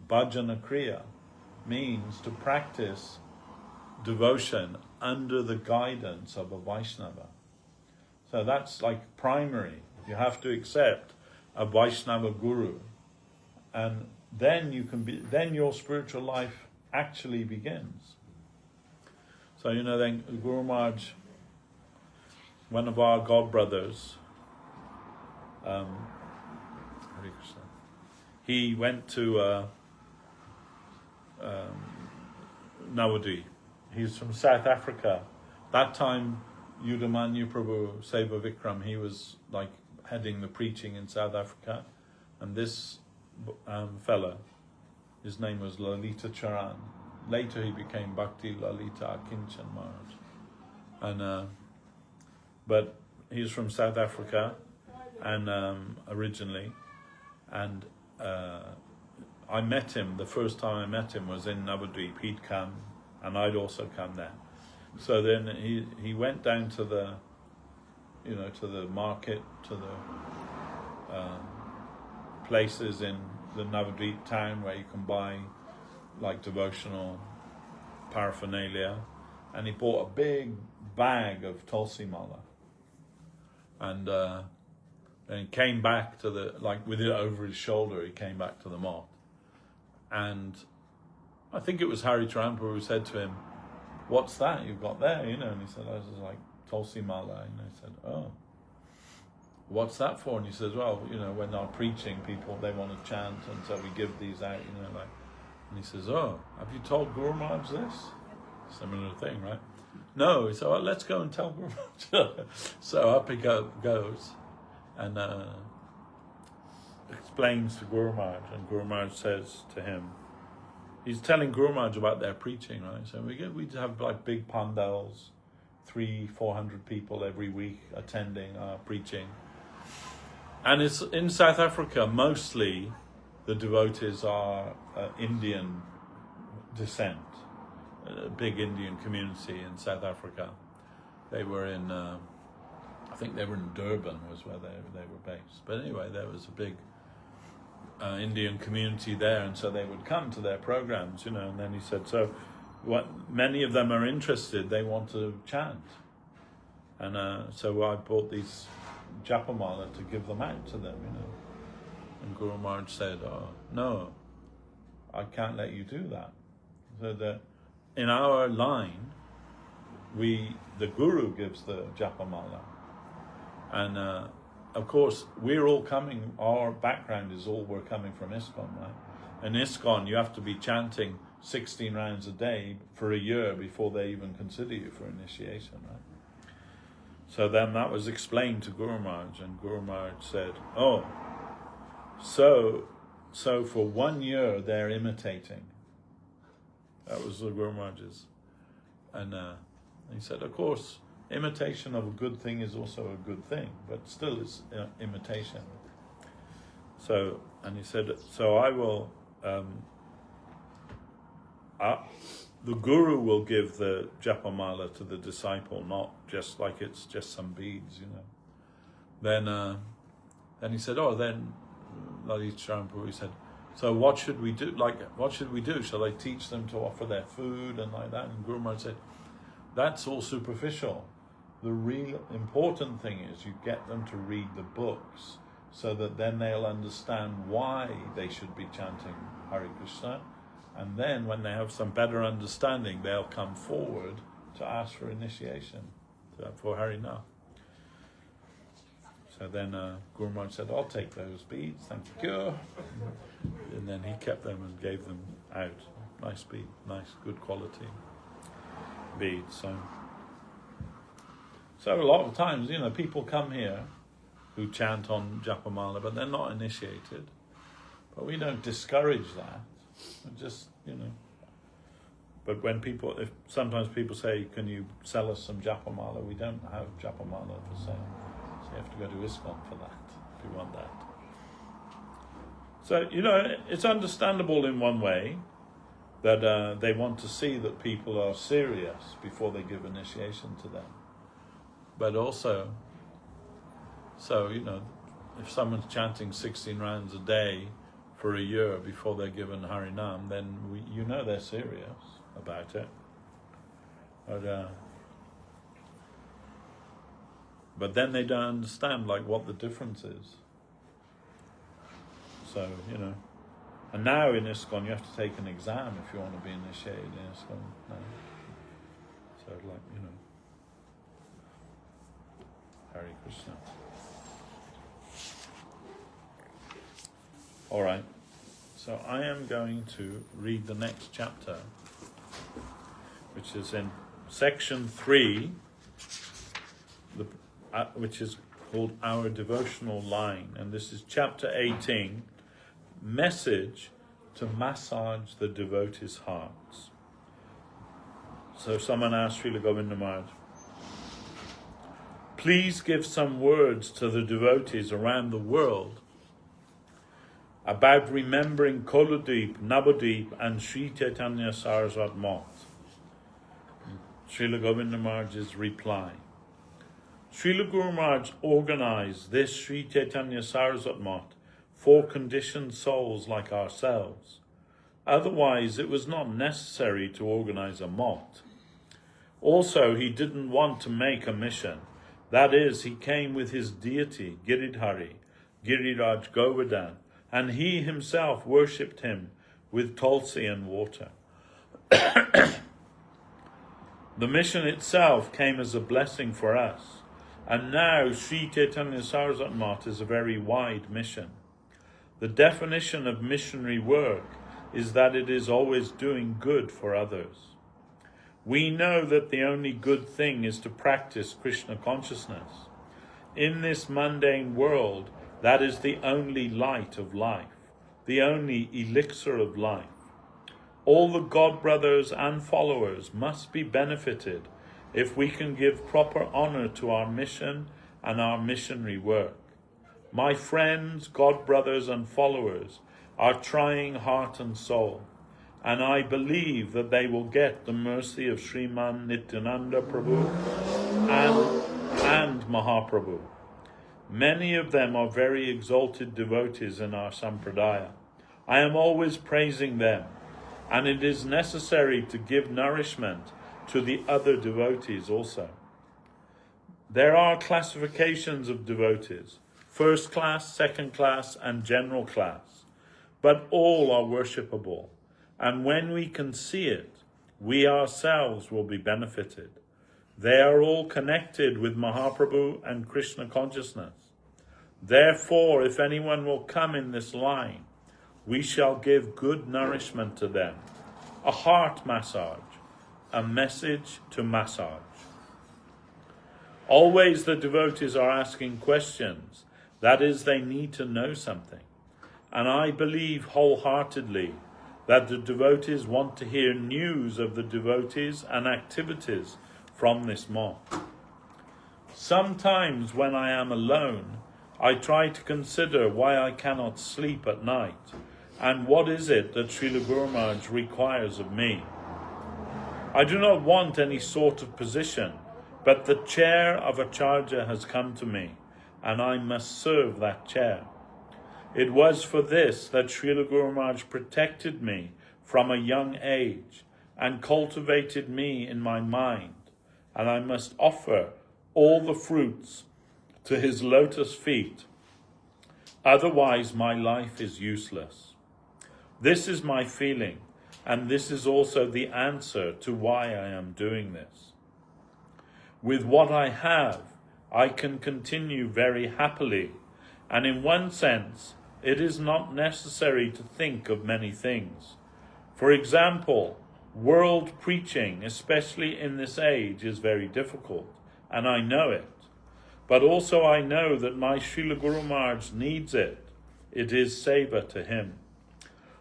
bhajana kriya, means to practice devotion under the guidance of a Vaishnava. So that's like primary. You have to accept a Vaishnava guru, and then then your spiritual life actually begins. So then Guru Maharaj, one of our god brothers, Hare Krishna, he went to Navadvip. He's from South Africa. That time, Yudamanyu Prabhu, Seva Vikram, he was like heading the preaching in South Africa. And this fella, his name was Lalita Charan. Later he became Bhakti Lalita Akinchan Maharaj. And but he's from South Africa, and originally, and I met him. The first time I met him was in Navadvip. He'd come, and I'd also come there. So then he went down to the, to the market, to the places in the Navadvip town where you can buy like devotional paraphernalia, and he bought a big bag of Tulsi Mala, and he came back to with it over his shoulder. He came back to the mott, and I think it was Hari Trampa who said to him, "What's that you've got there?" And he said, "Oh, this is like Tulsi Mala." And he said, "Oh, what's that for?" And he says, "Well, when I'm preaching, people, they want to chant, and so we give these out, And he says, "Oh, have you told Guru Maharaj this?" Similar thing, right? No. He said, "Well, let's go and tell Guru Maharaj." So up he goes, and explains to Guru Maharaj, and Guru Maharaj says to him, he's telling Guru Maharaj about their preaching, right? So we have like big pandals, 300-400 people every week attending our preaching. And it's in South Africa, mostly the devotees are Indian descent, a big Indian community in South Africa. They were in, I think they were in Durban was where they were based. But anyway, there was a big Indian community there, and so they would come to their programs, and then he said, so many of them are interested, they want to chant. And so I bought these Japamala to give them out to them, And Guru Maharaj said, "Oh, no, I can't let you do that." So that in our line, the Guru gives the Japamala. And of course, we're all coming, our background is we're coming from ISKCON, right? In ISKCON, you have to be chanting 16 rounds a day for a year before they even consider you for initiation, right? So then that was explained to Guru Maharaj, and Guru Maharaj said, "Oh, so for 1 year they're imitating." That was the Guru Maharaj's. And he said, of course, imitation of a good thing is also a good thing, but still it's imitation. So, and he said, so I will, the Guru will give the Japamala to the disciple, not just like it's just some beads, Then he said, then Lalit Sharampu, he said, so what should we do? What should we do? Shall I teach them to offer their food and like that? And Guru Maharaj said, that's all superficial. The real important thing is you get them to read the books so that then they'll understand why they should be chanting Hare Krishna. And then when they have some better understanding, they'll come forward to ask for initiation, for Harinath. So then Guru Maharaj said, I'll take those beads, thank you. And then he kept them and gave them out. Nice bead, nice, good quality beads. So a lot of times, people come here who chant on Japamala, but they're not initiated. But we don't discourage that. Just, But when sometimes people say, can you sell us some Japamala? We don't have Japamala for sale. So you have to go to ISKCON for that, if you want that. So, it's understandable in one way, that they want to see that people are serious before they give initiation to them. But also, so, you know, if someone's chanting 16 rounds a day for a year before they're given Harinam, then you know they're serious about it. But then they don't understand like what the difference is. So, you know, and now in ISKCON you have to take an exam if you want to be initiated in ISKCON. No. So like, you know, Hare Krishna. All right, so I am going to read the next chapter, which is in section 3, which is called Our Devotional Line, and this is chapter 18, Message to Massage the Devotees' Hearts. So someone asked Srila Govinda Maharaj, please give some words to the devotees around the world about remembering Koladeep, Navadip and Sri Chaitanya Saraswat Math. Srila Govinda Maharaj's reply. Srila Guru Maharaj organized this Sri Chaitanya Saraswat Math for conditioned souls like ourselves. Otherwise, it was not necessary to organize a math. Also, he didn't want to make a mission. That is, he came with his deity, Giridhari, Giriraj Govardhan, and he himself worshipped him with tulsi and water. The mission itself came as a blessing for us, and now Sri Chaitanya Saraswat Math is a very wide mission. The definition of missionary work is that it is always doing good for others. We know that the only good thing is to practice Krishna consciousness. In this mundane world, that is the only light of life, the only elixir of life. All the God brothers and followers must be benefited if we can give proper honor to our mission and our missionary work. My friends, God brothers and followers are trying heart and soul, and I believe that they will get the mercy of Sriman Nityananda Prabhu and Mahaprabhu. Many of them are very exalted devotees in our sampradaya. I am always praising them, and it is necessary to give nourishment to the other devotees also. There are classifications of devotees, first class, second class, and general class, but all are worshipable, and when we can see it, we ourselves will be benefited. They are all connected with Mahaprabhu and Krishna consciousness. Therefore, if anyone will come in this line, we shall give good nourishment to them, a heart massage, a message to massage. Always the devotees are asking questions, that is, they need to know something. And I believe wholeheartedly that the devotees want to hear news of the devotees and activities from this month. Sometimes when I am alone, I try to consider why I cannot sleep at night, and what is it that Srila Guru Maharaj requires of me. I do not want any sort of position, but the chair of Acharya has come to me, and I must serve that chair. It was for this that Srila Guru Maharaj protected me from a young age and cultivated me in my mind, and I must offer all the fruits to his lotus feet. Otherwise, my life is useless. This is my feeling, and this is also the answer to why I am doing this. With what I have, I can continue very happily, and in one sense, it is not necessary to think of many things. For example, world preaching, especially in this age, is very difficult, and I know it. But also I know that my Srila Guru Maharaj needs it. It is seva to him.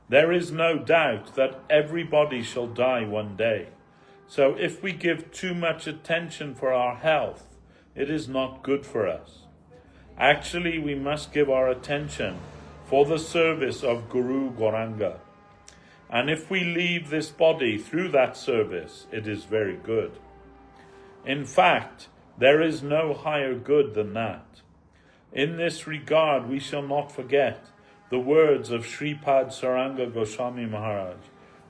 There is no doubt that everybody shall die one day. So if we give too much attention for our health, it is not good for us. Actually, we must give our attention for the service of Guru Gauranga. And if we leave this body through that service, it is very good. In fact, there is no higher good than that. In this regard, we shall not forget the words of Sripad Saranga Goswami Maharaj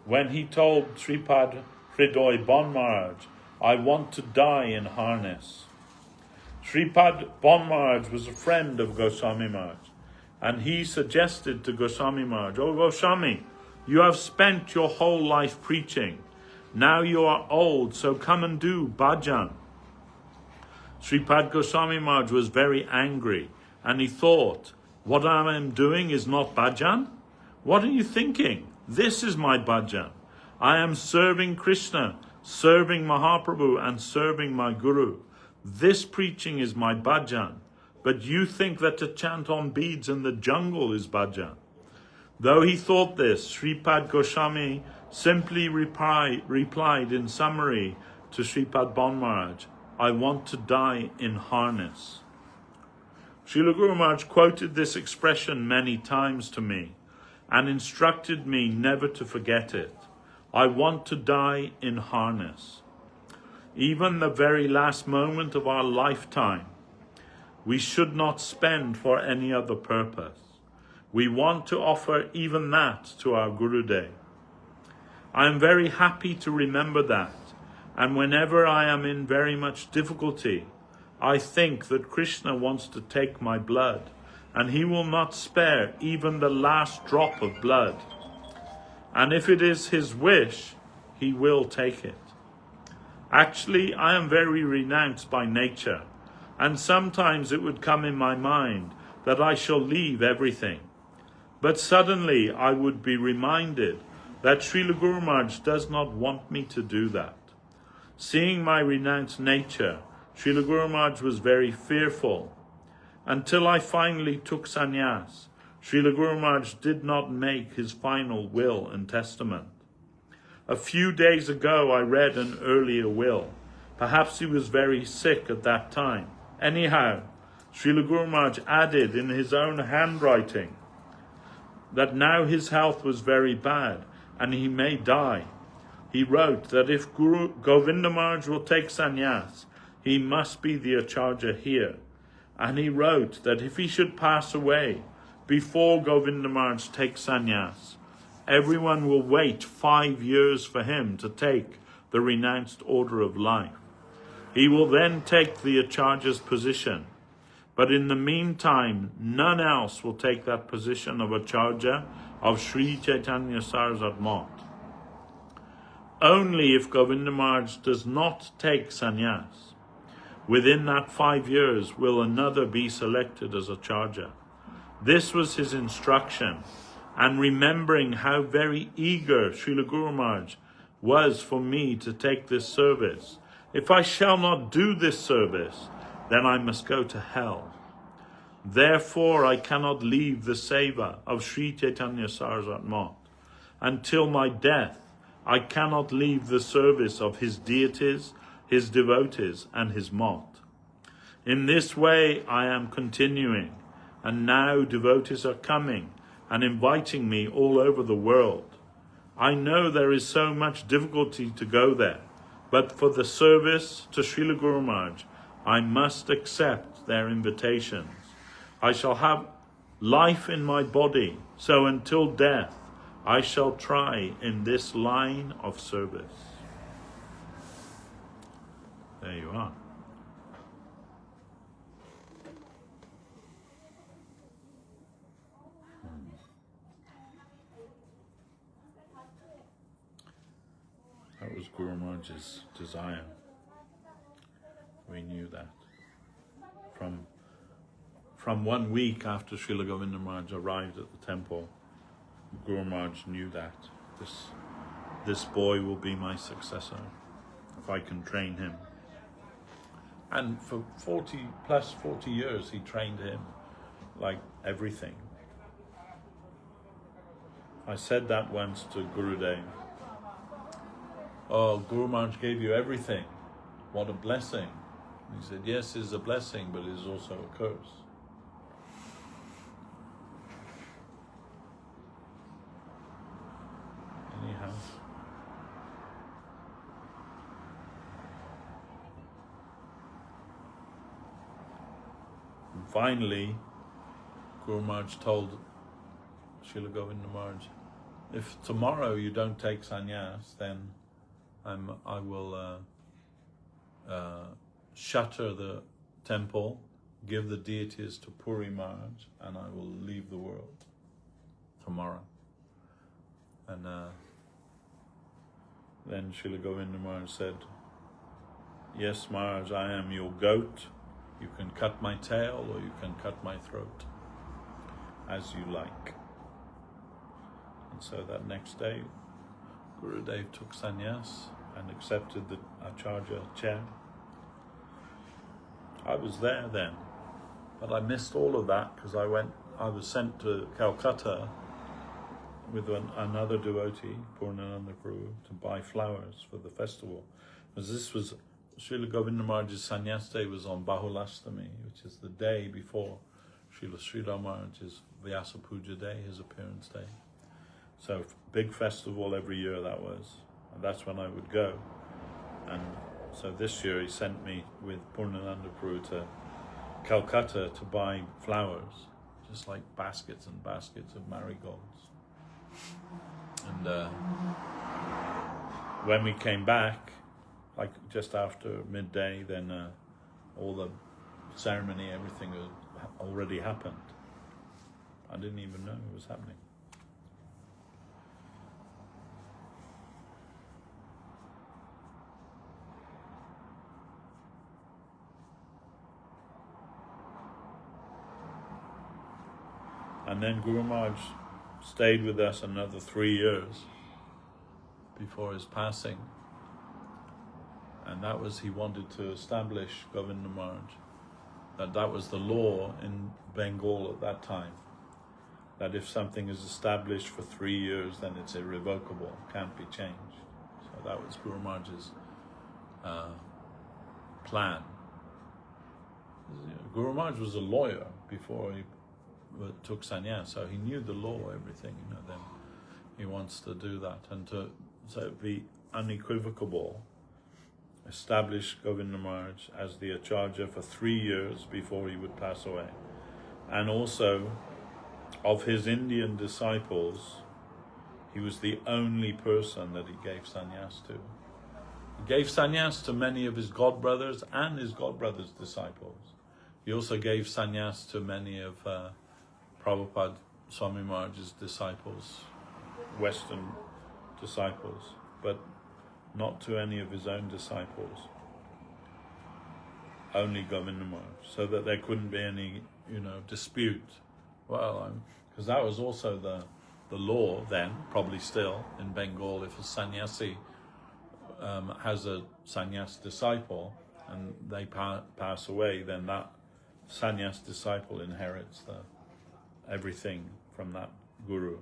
when he told Sripad Hridoy Bon Maharaj, "I want to die in harness." Sripad Bon Maharaj was a friend of Goswami Maharaj, and he suggested to Goswami Maharaj, "Oh Goswami, you have spent your whole life preaching. Now you are old, so come and do bhajan." Sripad Goswami Maharaj was very angry, and he thought, "What I am doing is not bhajan? What are you thinking? This is my bhajan. I am serving Krishna, serving Mahaprabhu, and serving my Guru. This preaching is my bhajan, but you think that to chant on beads in the jungle is bhajan." Though he thought this, Sripad Goswami simply replied in summary to Sripad Bon Maharaj, "I want to die in harness." Srila Guru Maharaj quoted this expression many times to me and instructed me never to forget it. I want to die in harness. Even the very last moment of our lifetime, we should not spend for any other purpose. We want to offer even that to our Gurudev. I am very happy to remember that, and whenever I am in very much difficulty, I think that Krishna wants to take my blood, and he will not spare even the last drop of blood. And if it is his wish, he will take it. Actually, I am very renounced by nature, and sometimes it would come in my mind that I shall leave everything. But suddenly I would be reminded that Srila Guru Maharaj does not want me to do that. Seeing my renounced nature, Srila Guru Maharaj was very fearful. Until I finally took sannyas, Srila Guru Maharaj did not make his final will and testament. A few days ago I read an earlier will. Perhaps he was very sick at that time. Anyhow, Srila Guru Maharaj added in his own handwriting that now his health was very bad and he may die. He wrote that if Guru Govinda Maharaj will take sannyas, he must be the acharya here. And he wrote that if he should pass away before Govinda Maharaj takes sannyas, everyone will wait 5 years for him to take the renounced order of life. He will then take the acharya's position. But in the meantime, none else will take that position of acharya of Sri Chaitanya Saraswat Mat. Only if Govinda Maharaj does not take sannyas, within that 5 years will another be selected as acharya. This was his instruction, and remembering how very eager Srila Guru Maharaj was for me to take this service, if I shall not do this service, then I must go to hell. Therefore I cannot leave the seva of Sri Chaitanya Saraswat Mat. Until my death, I cannot leave the service of his deities, his devotees, and his mat. In this way I am continuing, and now devotees are coming and inviting me all over the world. I know there is so much difficulty to go there, but for the service to Srila Guru Maharaj, I must accept their invitations. I shall have life in my body, so until death, I shall try in this line of service. There you are. That was Guru Maharaj's desire. We knew that. From 1 week after Srila Govinda Maharaj arrived at the temple, Guru Maharaj knew that this boy will be my successor if I can train him. And for 40 years he trained him like everything. I said that once to Gurudev. Oh, Guru Maharaj gave you everything. What a blessing. He said, yes, it's a blessing, but it is also a curse. finally, Guru Maharaj told Srila Govinda Maharaj, if tomorrow you don't take sannyas, then I will shutter the temple, give the deities to Puri Maharaj, and I will leave the world tomorrow. And then Srila Govinda Maharaj said, yes, Maharaj, I am your goat. You can cut my tail or you can cut my throat, as you like. And so that next day, Gurudev took sannyas and accepted the Acharya chair. I was there then, but I missed all of that because I was sent to Calcutta with another devotee, Purnananda Prabhu, to buy flowers for the festival. Because this was, Srila Govinda Maharaj's sannyas day was on Bahulastami, which is the day before Srila Sridhar Maharaj's Vyasa Puja day, his appearance day. So big festival every year that was, and that's when I would go. And so this year he sent me with Purnananda Prabhu to Calcutta to buy flowers, just like baskets and baskets of marigolds. And when we came back, like just after midday, then all the ceremony, everything had already happened. I didn't even know it was happening. And then Guru Maharaj stayed with us another 3 years before his passing. And that was, he wanted to establish, Govinda Maharaj, that was the law in Bengal at that time. That if something is established for 3 years, then it's irrevocable, can't be changed. So that was Guru Maharaj's plan. Guru Maharaj was a lawyer before he took sannyas, so he knew the law, everything, then he wants to do that and to be unequivocal, establish Govinda Maharaj as the Acharya for 3 years before he would pass away. And also, of his Indian disciples, he was the only person that he gave sannyas to. He gave sannyas to many of his godbrothers and his godbrothers' disciples. He also gave sannyas to many of Prabhupada Swami Maharaj's disciples, Western disciples, but not to any of his own disciples. Only Govinda Maharaj, so that there couldn't be any, dispute. Well, because that was also the law then, probably still in Bengal. If a sannyasi has a sannyas disciple and they pass away, then that sannyas disciple inherits everything from that guru.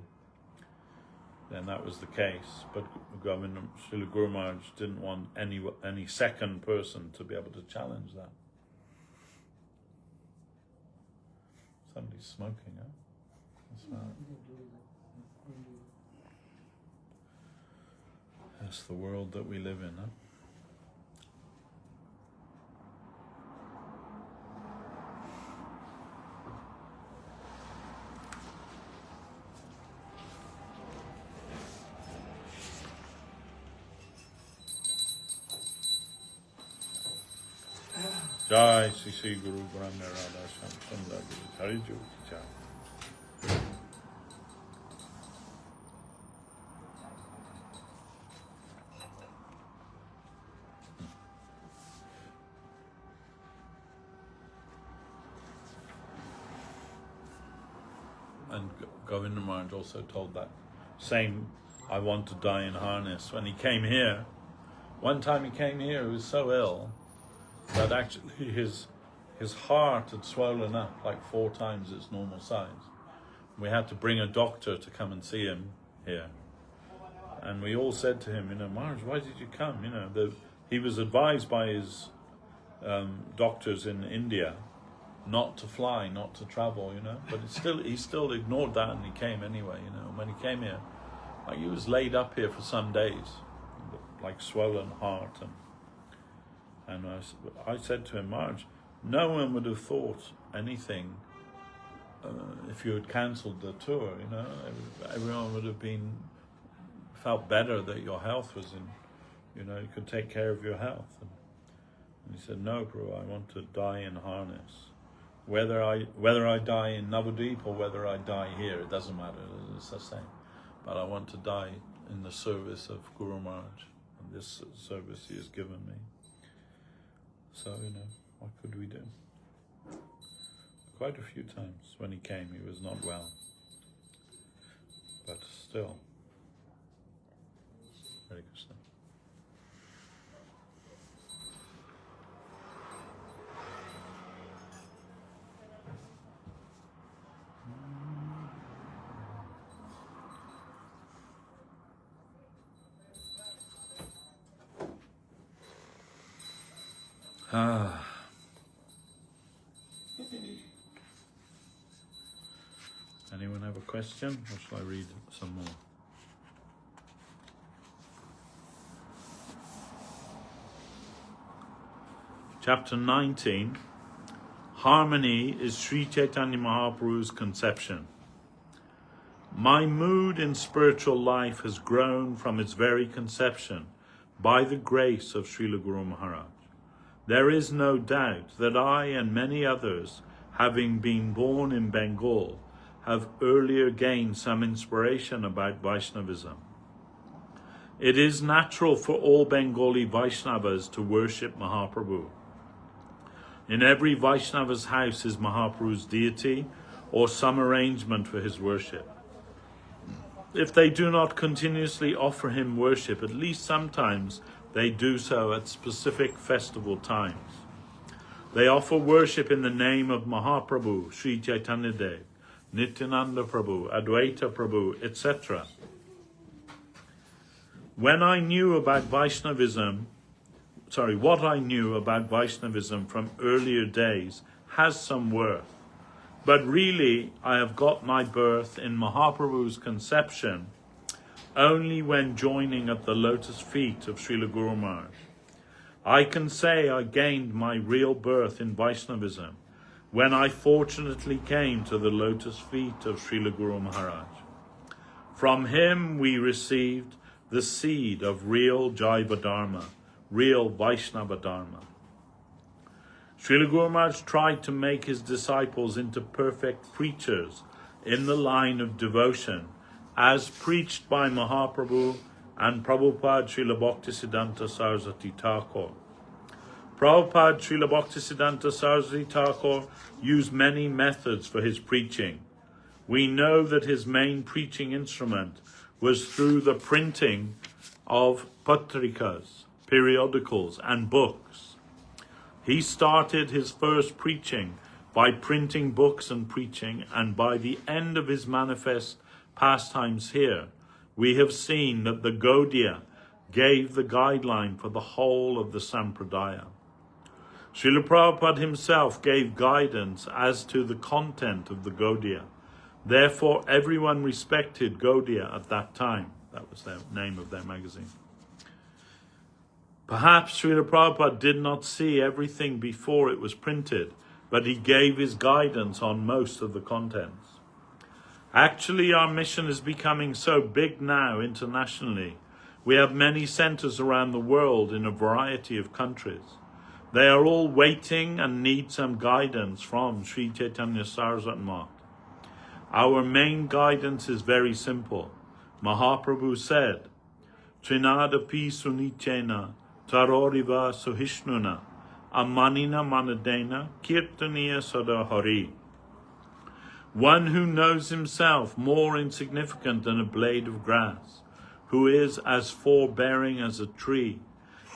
Then that was the case, but Srila Guru Maharaj didn't want any second person to be able to challenge that. Somebody's smoking, huh? That's the world that we live in, huh? Jai Sri Sri Guru Govinda Radha Sundar Guru Hari Jyoti Jai. And Govinda Maharaj also told that same, I want to die in harness. When he came here, one time he came here, he was so ill that actually his heart had swollen up like 4 times its normal size. We had to bring a doctor to come and see him here. And we all said to him, Maharaj, why did you come? He was advised by his doctors in India not to fly, not to travel, but he still ignored that and he came anyway, When he came here, like he was laid up here for some days, like swollen heart. And I said to him, Maharaj, no one would have thought anything, if you had cancelled the tour, you know, everyone would have felt better that your health was you know, you could take care of your health. And he said, no, Prabhu, I want to die in harness. Whether I die in Navadvip or whether I die here, it doesn't matter, it's the same. But I want to die in the service of Guru Maharaj, and this service he has given me. So, you know, what could we do? Quite a few times when he came, he was not well. But still, Hare Krishna. Anyone have a question, or shall I read some more? Chapter 19. Harmony is Sri Chaitanya Mahaprabhu's conception. My mood in spiritual life has grown from its very conception by the grace of Srila Guru Maharaj. There is no doubt that I and many others, having been born in Bengal, have earlier gained some inspiration about Vaishnavism. It is natural for all Bengali Vaishnavas to worship Mahaprabhu. In every Vaishnava's house is Mahaprabhu's deity or some arrangement for his worship. If they do not continuously offer him worship, at least sometimes they do so at specific festival times. They offer worship in the name of Mahaprabhu, Sri Chaitanya Dev, Nityananda Prabhu, Advaita Prabhu, etc. What I knew about Vaishnavism from earlier days has some worth. But really, I have got my birth in Mahaprabhu's conception only when joining at the lotus feet of Srila Guru Maharaj. I can say I gained my real birth in Vaishnavism when I fortunately came to the lotus feet of Srila Guru Maharaj. From him we received the seed of real Jaiva Dharma, real Vaishnava Dharma. Srila Guru Maharaj tried to make his disciples into perfect preachers in the line of devotion, as preached by Mahaprabhu and Prabhupada Srila Bhaktisiddhanta Saraswati Thakur. Prabhupada Srila Bhaktisiddhanta Saraswati Thakur used many methods for his preaching. We know that his main preaching instrument was through the printing of patrikas, periodicals, and books. He started his first preaching by printing books and preaching, and by the end of his manifest pastimes here, we have seen that the Gaudiya gave the guideline for the whole of the Sampradaya. Srila Prabhupada himself gave guidance as to the content of the Gaudiya. Therefore, everyone respected Gaudiya at that time. That was the name of their magazine. Perhaps Srila Prabhupada did not see everything before it was printed, but he gave his guidance on most of the contents. Actually, our mission is becoming so big now internationally. We have many centers around the world in a variety of countries. They are all waiting and need some guidance from Sri Chaitanya Saraswat Math. Our main guidance is very simple. Mahaprabhu said, Trinadapi sunichena taroriva suhishnuna amanina manadena kirtaniya sadahari. One who knows himself more insignificant than a blade of grass, who is as forbearing as a tree,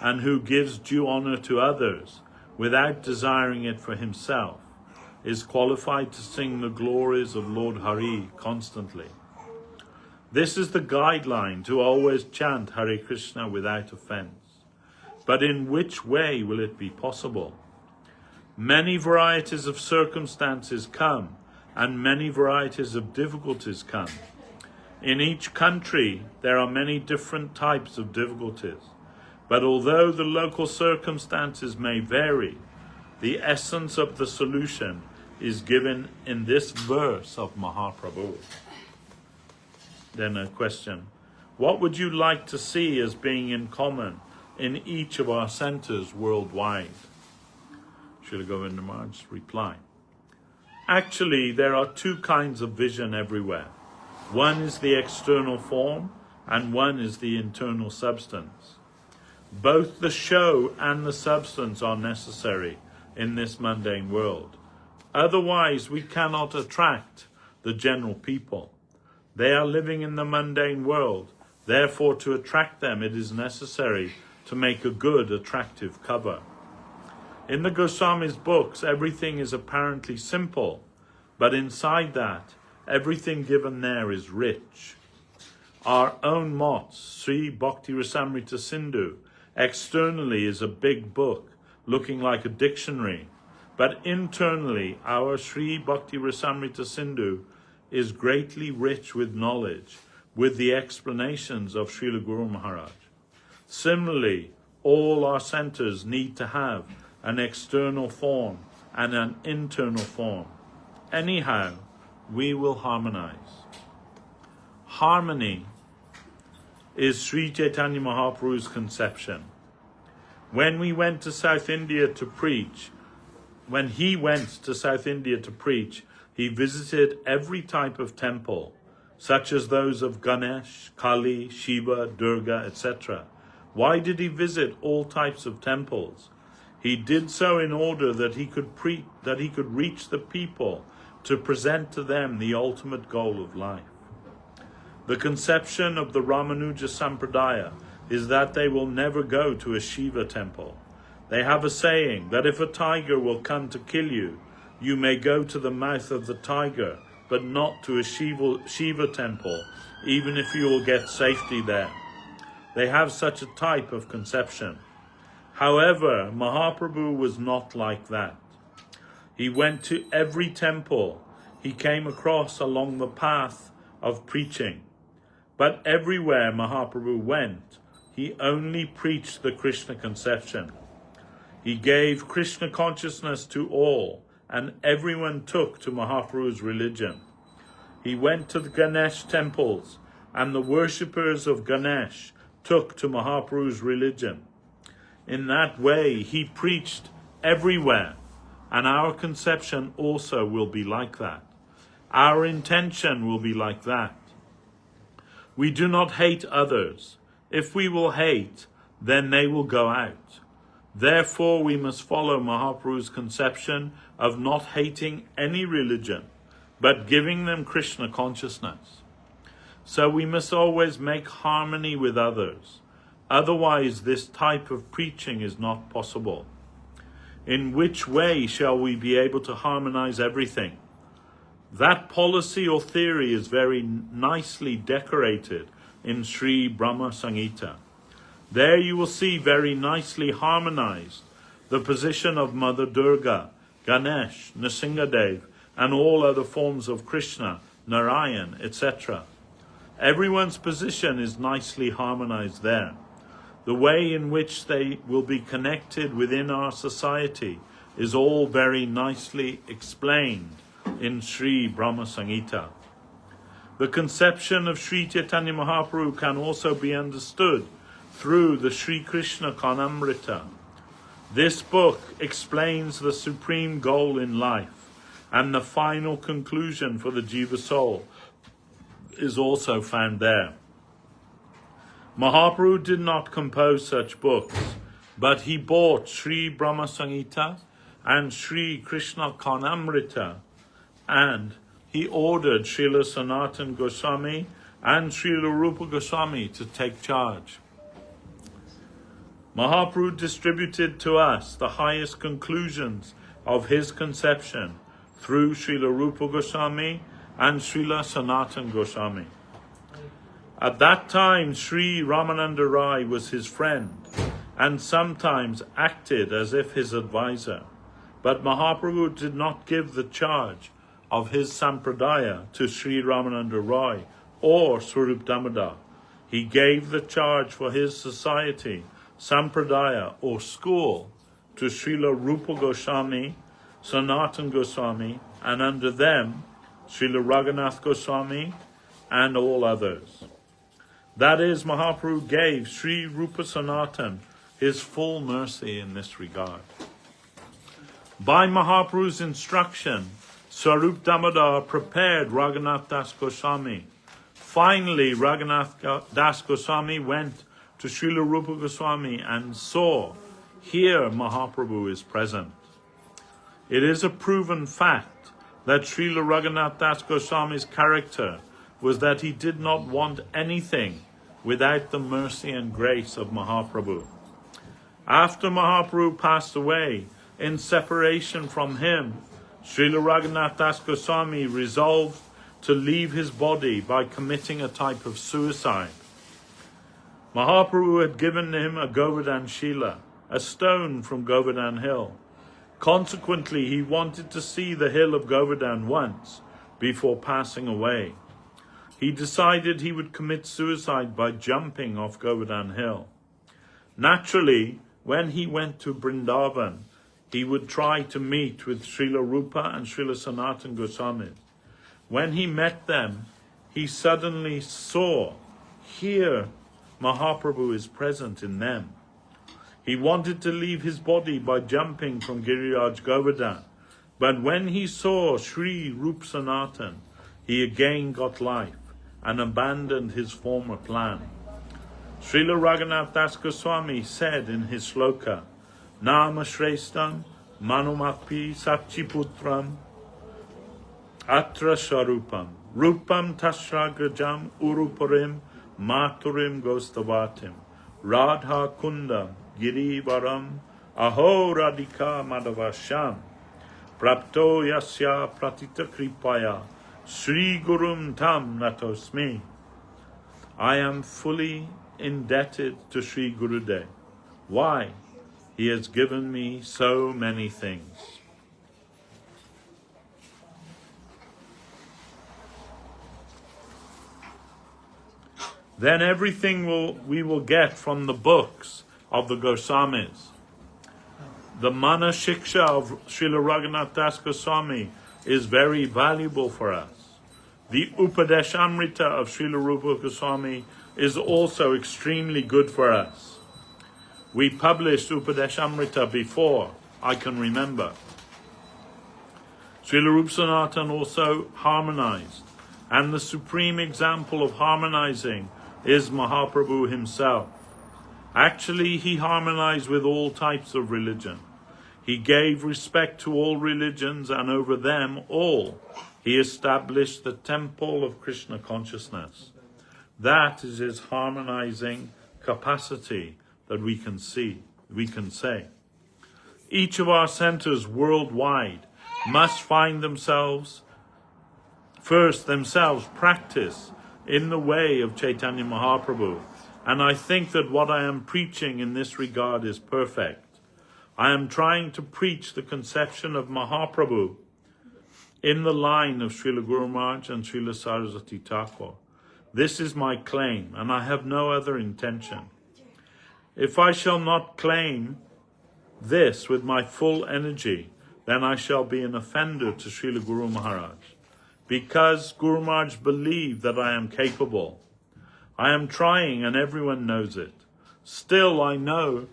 and who gives due honor to others without desiring it for himself, is qualified to sing the glories of Lord Hari constantly. This is the guideline to always chant Hare Krishna without offense. But in which way will it be possible? Many varieties of circumstances come, and many varieties of difficulties come. In each country, there are many different types of difficulties. But although the local circumstances may vary, the essence of the solution is given in this verse of Mahaprabhu. Then a question, what would you like to see as being in common in each of our centers worldwide? Srila Govinda Maharaj reply, actually there are two kinds of vision everywhere. One is the external form and one is the internal substance. Both the show and the substance are necessary in this mundane world. Otherwise we cannot attract the general people. They are living in the mundane world. Therefore, to attract them, it is necessary to make a good, attractive cover. In the Goswami's books, everything is apparently simple, but inside that, everything given there is rich. Our own motts, Sri Bhakti Rasamrita Sindhu, externally is a big book, looking like a dictionary, but internally, our Sri Bhakti Rasamrita Sindhu is greatly rich with knowledge, with the explanations of Srila Guru Maharaj. Similarly, all our centers need to have an external form and an internal form. Anyhow, we will harmonize. Harmony is Sri Chaitanya Mahaprabhu's conception. When he went to South India to preach, he visited every type of temple, such as those of Ganesh, Kali, Shiva, Durga, etc. Why did he visit all types of temples? He did so in order that he could reach the people to present to them the ultimate goal of life. The conception of the Ramanuja Sampradaya is that they will never go to a Shiva temple. They have a saying that if a tiger will come to kill you, you may go to the mouth of the tiger, but not to a Shiva temple, even if you will get safety there. They have such a type of conception. However, Mahaprabhu was not like that. He went to every temple he came across along the path of preaching. But everywhere Mahaprabhu went, he only preached the Krishna conception. He gave Krishna consciousness to all, and everyone took to Mahaprabhu's religion. He went to the Ganesh temples, and the worshippers of Ganesh took to Mahaprabhu's religion. In that way, he preached everywhere, and our conception also will be like that. Our intention will be like that. We do not hate others. If we will hate, then they will go out. Therefore, we must follow Mahaprabhu's conception of not hating any religion, but giving them Krishna consciousness. So we must always make harmony with others. Otherwise, this type of preaching is not possible. In which way shall we be able to harmonize everything? That policy or theory is very nicely decorated in Sri Brahma Samhita. There you will see very nicely harmonized the position of Mother Durga, Ganesh, Nrsimhadev, and all other forms of Krishna, Narayan, etc. Everyone's position is nicely harmonized there. The way in which they will be connected within our society is all very nicely explained in Sri Brahma Samhita. The conception of Sri Chaitanya Mahaprabhu can also be understood through the Sri Krishna Karnamrita. This book explains the supreme goal in life, and the final conclusion for the Jiva soul is also found there. Mahaprabhu did not compose such books, but he bought Sri Brahma Samhita and Sri Krishna Karnamrita, and he ordered Srila Sanatana Goswami and Srila Rupa Goswami to take charge. Mahaprabhu distributed to us the highest conclusions of his conception through Srila Rupa Goswami and Srila Sanatana Goswami. At that time, Sri Ramananda Rai was his friend and sometimes acted as if his advisor. But Mahaprabhu did not give the charge of his sampradaya to Sri Ramananda Rai or Swarup Damodar. He gave the charge for his society, sampradaya or school, to Srila Rupa Goswami, Sanatana Goswami, and under them Srila Raghunath Goswami and all others. That is, Mahaprabhu gave Sri Rupa Sanatan his full mercy in this regard. By Mahaprabhu's instruction, Swarup Damodar prepared Raghunath Das Goswami. Finally, Raghunath Das Goswami went to Srila Rupa Goswami and saw, here Mahaprabhu is present. It is a proven fact that Srila Raghunath Das Goswami's character was that he did not want anything without the mercy and grace of Mahaprabhu. After Mahaprabhu passed away, in separation from him, Srila Raghunath Das Goswami resolved to leave his body by committing a type of suicide. Mahaprabhu had given him a Govardhan Shila, a stone from Govardhan Hill. Consequently, he wanted to see the hill of Govardhan once before passing away. He decided he would commit suicide by jumping off Govardhan Hill. Naturally, when he went to Vrindavan, he would try to meet with Srila Rupa and Srila Sanatan Goswami. When he met them, he suddenly saw, here Mahaprabhu is present in them. He wanted to leave his body by jumping from Giriraj Govardhan, but when he saw Sri Rup Sanatan, he again got life and abandoned his former plan. Srila Raghunath Das Goswami said in his sloka, Nama Shreshtam Manumakpi Satchiputram Atra Swarupam Rupam Tashragajam Uruparim Maturim Gostavatim Radha Kundam Girivaram Aho Radhika Madhavasham Prapto Yasya Pratita Kripaya Sri Gurum Tam Natosmi. I am fully indebted to Sri Gurudev. Why? He has given me so many things. Then everything we will get from the books of the Goswamis. The Mana Shiksha of Srila Raghunath Das Goswami is very valuable for us. The Upadeshamrita of Srila Rupa Goswami is also extremely good for us. We published Upadeshamrita before I can remember. Srila Rupa Sanatan also harmonized, and the supreme example of harmonizing is Mahaprabhu himself. Actually, he harmonized with all types of religion. He gave respect to all religions, and over them all, he established the temple of Krishna consciousness. That is his harmonizing capacity that we can say. Each of our centers worldwide must find themselves practice in the way of Chaitanya Mahaprabhu. And I think that what I am preaching in this regard is perfect. I am trying to preach the conception of Mahaprabhu in the line of Srila Guru Maharaj and Srila Saraswati Thakur. This is my claim, and I have no other intention. If I shall not claim this with my full energy, then I shall be an offender to Srila Guru Maharaj, because Guru Maharaj believed that I am capable. I am trying, and everyone knows it. Still, I know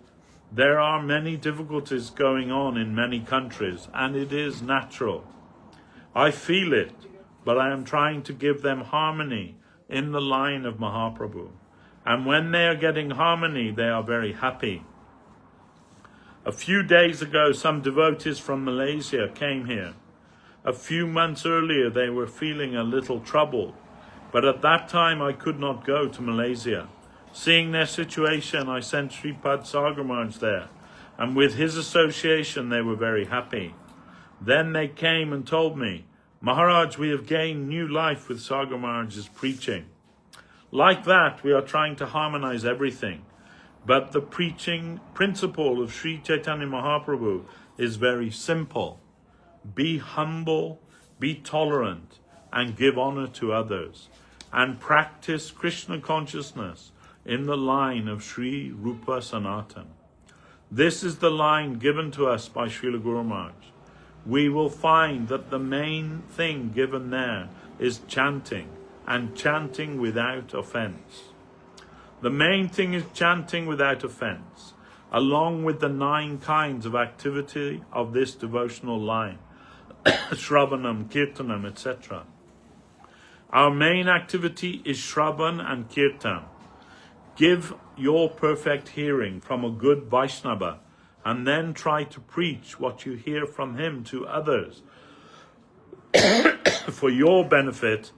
there are many difficulties going on in many countries, and it is natural. I feel it, but I am trying to give them harmony in the line of Mahaprabhu. And when they are getting harmony, they are very happy. A few days ago, some devotees from Malaysia came here. A few months earlier, they were feeling a little troubled, but at that time I could not go to Malaysia. Seeing their situation, I sent Sripad Sagar Maharaj there, and with his association they were very happy. Then they came and told me, Maharaj, we have gained new life with Sagar Maharaj's preaching. Like that, we are trying to harmonize everything. But the preaching principle of Sri Chaitanya Mahaprabhu is very simple. Be humble, be tolerant, and give honor to others. And practice Krishna consciousness in the line of Sri Rupa Sanatan. This is the line given to us by Srila Guru Maharaj. we will find that the main thing given there is chanting, and chanting without offense. The main thing is chanting without offense, along with the 9 kinds of activity of this devotional line, Shravanam, Kirtanam, etc. Our main activity is Shravan and Kirtan. Give your perfect hearing from a good Vaishnava, and then try to preach what you hear from him to others for your benefit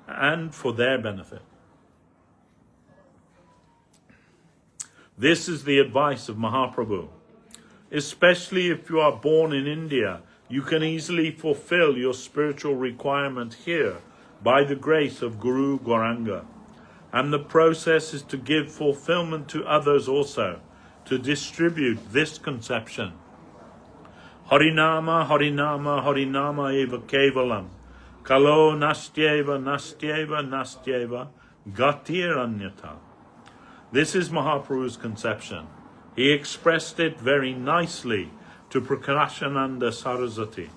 and for their benefit. This is the advice of Mahaprabhu. Especially if you are born in India, you can easily fulfill your spiritual requirement here by the grace of Guru Gauranga. And the process is to give fulfillment to others also, to distribute this conception. Harinama, Harinama, Harinama eva kevalam. Kalo nastyeva, nastyeva, nastyeva, gatir anyata. This is Mahaprabhu's conception. He expressed it very nicely to Prakashananda Saraswati.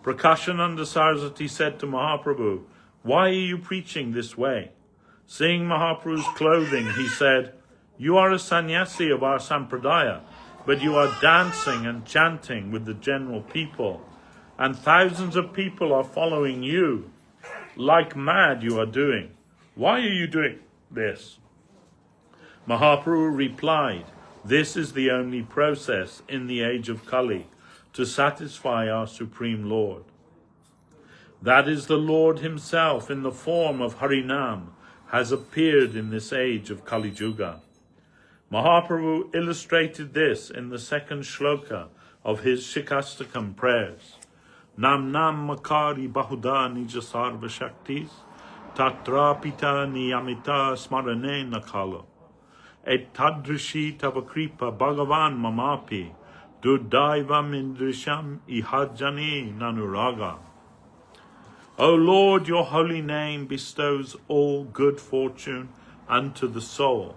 Prakashananda Saraswati said to Mahaprabhu, "Why are you preaching this way?" Seeing Mahaprabhu's clothing, he said, "You are a sannyasi of our sampradaya, but you are dancing and chanting with the general people, and thousands of people are following you. Like mad you are doing. Why are you doing this?" Mahaprabhu replied, "This is the only process in the age of Kali to satisfy our Supreme Lord. That is, the Lord himself in the form of Harinam has appeared in this age of Kali Yuga." Mahaprabhu illustrated this in the 2nd shloka of his Shikastakam prayers. Nam nam makari bahuda nija sarva shaktis, tatra pita niyamita smarane nakalo. Et tadrishi tavakripa bhagavan mamapi, durdaivam indrisham ihajani nanuraga. O Lord, your holy name bestows all good fortune unto the soul,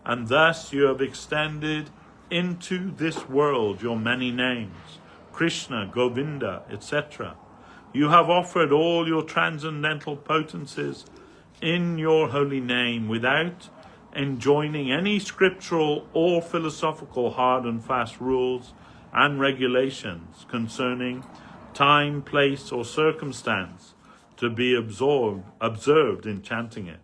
and thus you have extended into this world your many names, Krishna, Govinda, etc. You have offered all your transcendental potencies in your holy name without enjoining any scriptural or philosophical hard and fast rules and regulations concerning time, place, or circumstance to be observed in chanting it.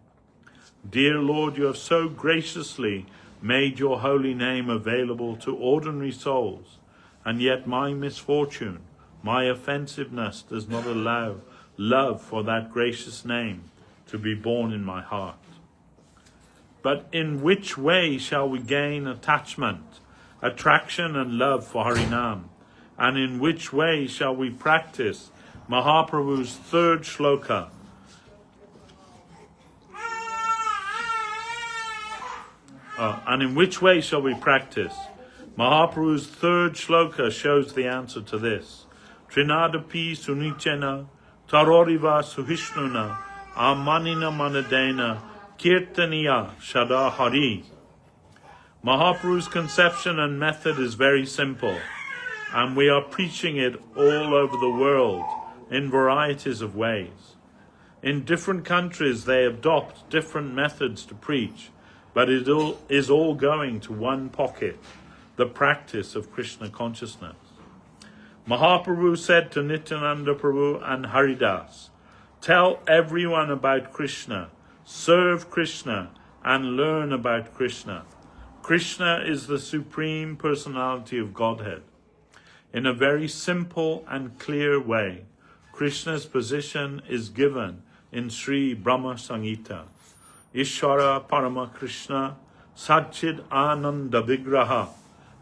Dear Lord, you have so graciously made your holy name available to ordinary souls, and yet my misfortune, my offensiveness does not allow love for that gracious name to be born in my heart. But in which way shall we gain attachment, attraction and love for Harinam? And in which way shall we practice Mahaprabhu's 3rd shloka? And in which way shall we practice? Mahaprabhu's 3rd shloka shows the answer to this. Trinadapi sunichena, taroriva suhishnuna, amanina manadena, kirtaniya shada hari. Mahaprabhu's conception and method is very simple, and we are preaching it all over the world in varieties of ways. In different countries they adopt different methods to preach, but it is all going to one pocket, the practice of Krishna consciousness. Mahaprabhu said to Nityananda Prabhu and Haridas, "Tell everyone about Krishna, serve Krishna, and learn about Krishna. Krishna is the Supreme Personality of Godhead." In a very simple and clear way, Krishna's position is given in Sri Brahma Samhita. Ishvara Parama Krishna Satchid Ananda Vigraha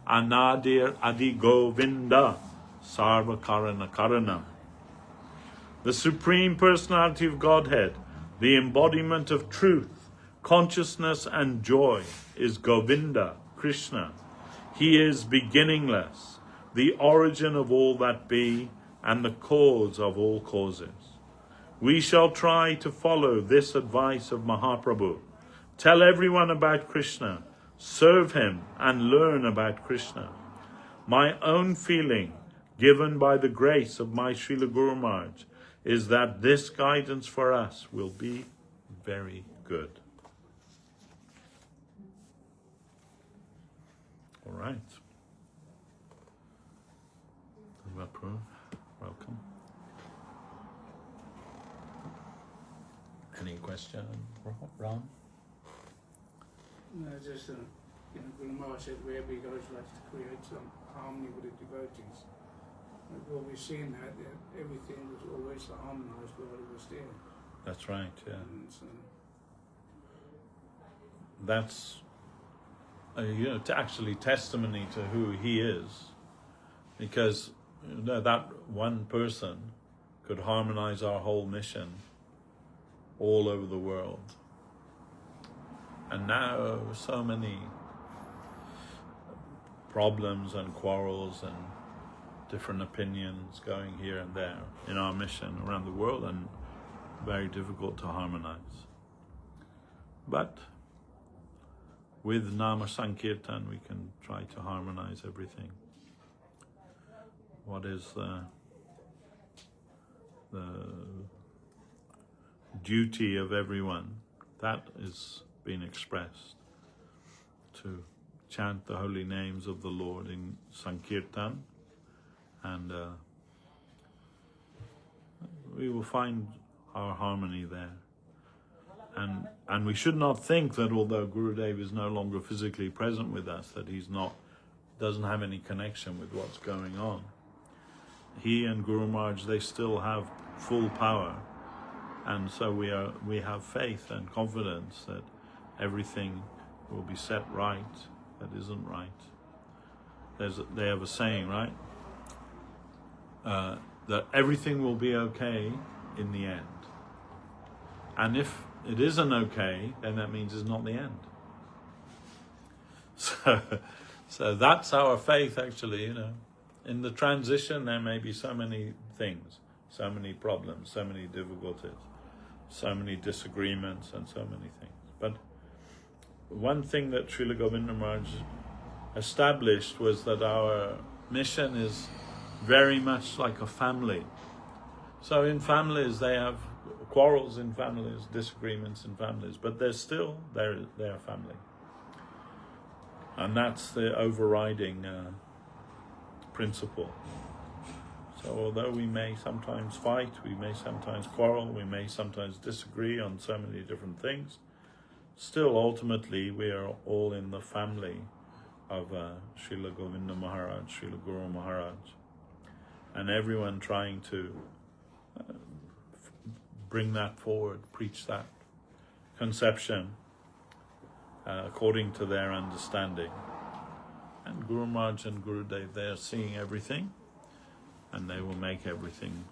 Anadir Adi Govinda Sarva Karana Karanam. The Supreme Personality of Godhead, the embodiment of truth, consciousness and joy, is Govinda, Krishna. He is beginningless, the origin of all that be, and the cause of all causes. We shall try to follow this advice of Mahaprabhu. Tell everyone about Krishna, serve him, and learn about Krishna. My own feeling given by the grace of my Srila Guru Maharaj is that this guidance for us will be very good. All right. Prabhu, welcome. Any question, Ram? No, just Guru Maharaj said wherever he goes, he likes to create some harmony with the devotees. Well, we've seen that everything was always harmonized while he was there. That's right, yeah. And so, that's actually testimony to who he is, because that one person could harmonize our whole mission all over the world. And now so many problems and quarrels and different opinions going here and there in our mission around the world, and very difficult to harmonize. But with Nama Sankirtan we can try to harmonize everything. What is the duty of everyone, that is being expressed, to chant the holy names of the Lord in Sankirtan, and we will find our harmony there. And we should not think that although Gurudev is no longer physically present with us, that doesn't have any connection with what's going on. He and Guru Maharaj, they still have full power, and so we have faith and confidence that everything will be set right that isn't right. They have a saying, right? That everything will be okay in the end. And if it isn't okay, then that means it's not the end. So that's our faith, actually, In the transition, there may be so many things, so many problems, so many difficulties, so many disagreements, and so many things. But one thing that Srila Govinda Maharaj established was that our mission is very much like a family. So in families, they have quarrels in families, disagreements in families, but they're still they're family. And that's the overriding principle. So although we may sometimes fight, we may sometimes quarrel, we may sometimes disagree on so many different things, still ultimately we are all in the family of Srila Govinda Maharaj, Srila Guru Maharaj, and everyone trying to bring that forward, preach that conception according to their understanding. And Guru Maharaj and Gurudev, they are seeing everything, and they will make everything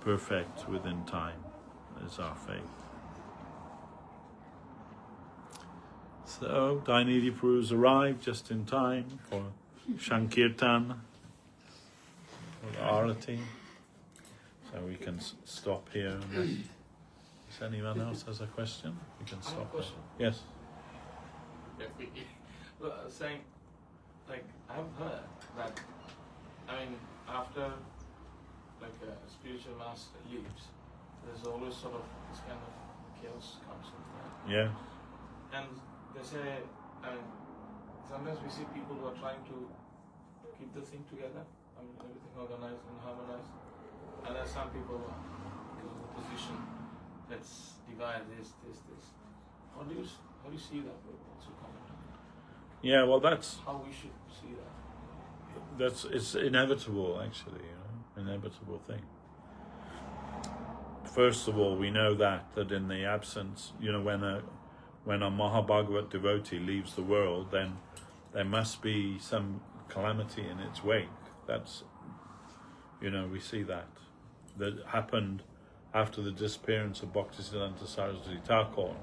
perfect within time, is our faith. So, Dainidhi Prabhu's arrived just in time for Shankirtan, for the Arati. So we can stop here. If anyone else has a question, we can stop. I have a question. Yes. Yeah, quickly. Well, I was saying, I've heard that, after a spiritual master leaves, there's always sort of this kind of chaos comes with that. Yeah. And they say, sometimes we see people who are trying to keep the thing together, everything organized and harmonized. And there's some people, because of the position, let's divide this. How do you see that? What's your comment on that? Yeah, well, that's how we should see that. it's inevitable, actually, inevitable thing. First of all, we know that in the absence, when a Mahabhagavat devotee leaves the world, then there must be some calamity in its wake. That's, we see that happened after the disappearance of Bhaktisiddhanta Saraswat Thakur.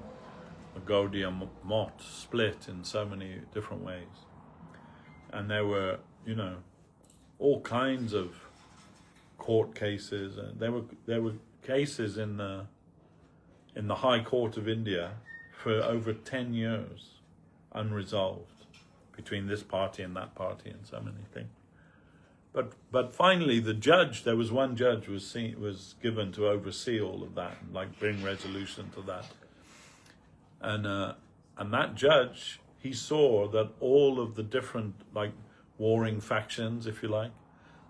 The Gaudiya Mott split in so many different ways. And there were, all kinds of court cases. And there were cases in the High Court of India for over 10 years, unresolved, between this party and that party and so many things. But finally, the judge, there was one judge was given to oversee all of that and like bring resolution to that. And that judge, he saw that all of the different like warring factions, if you like,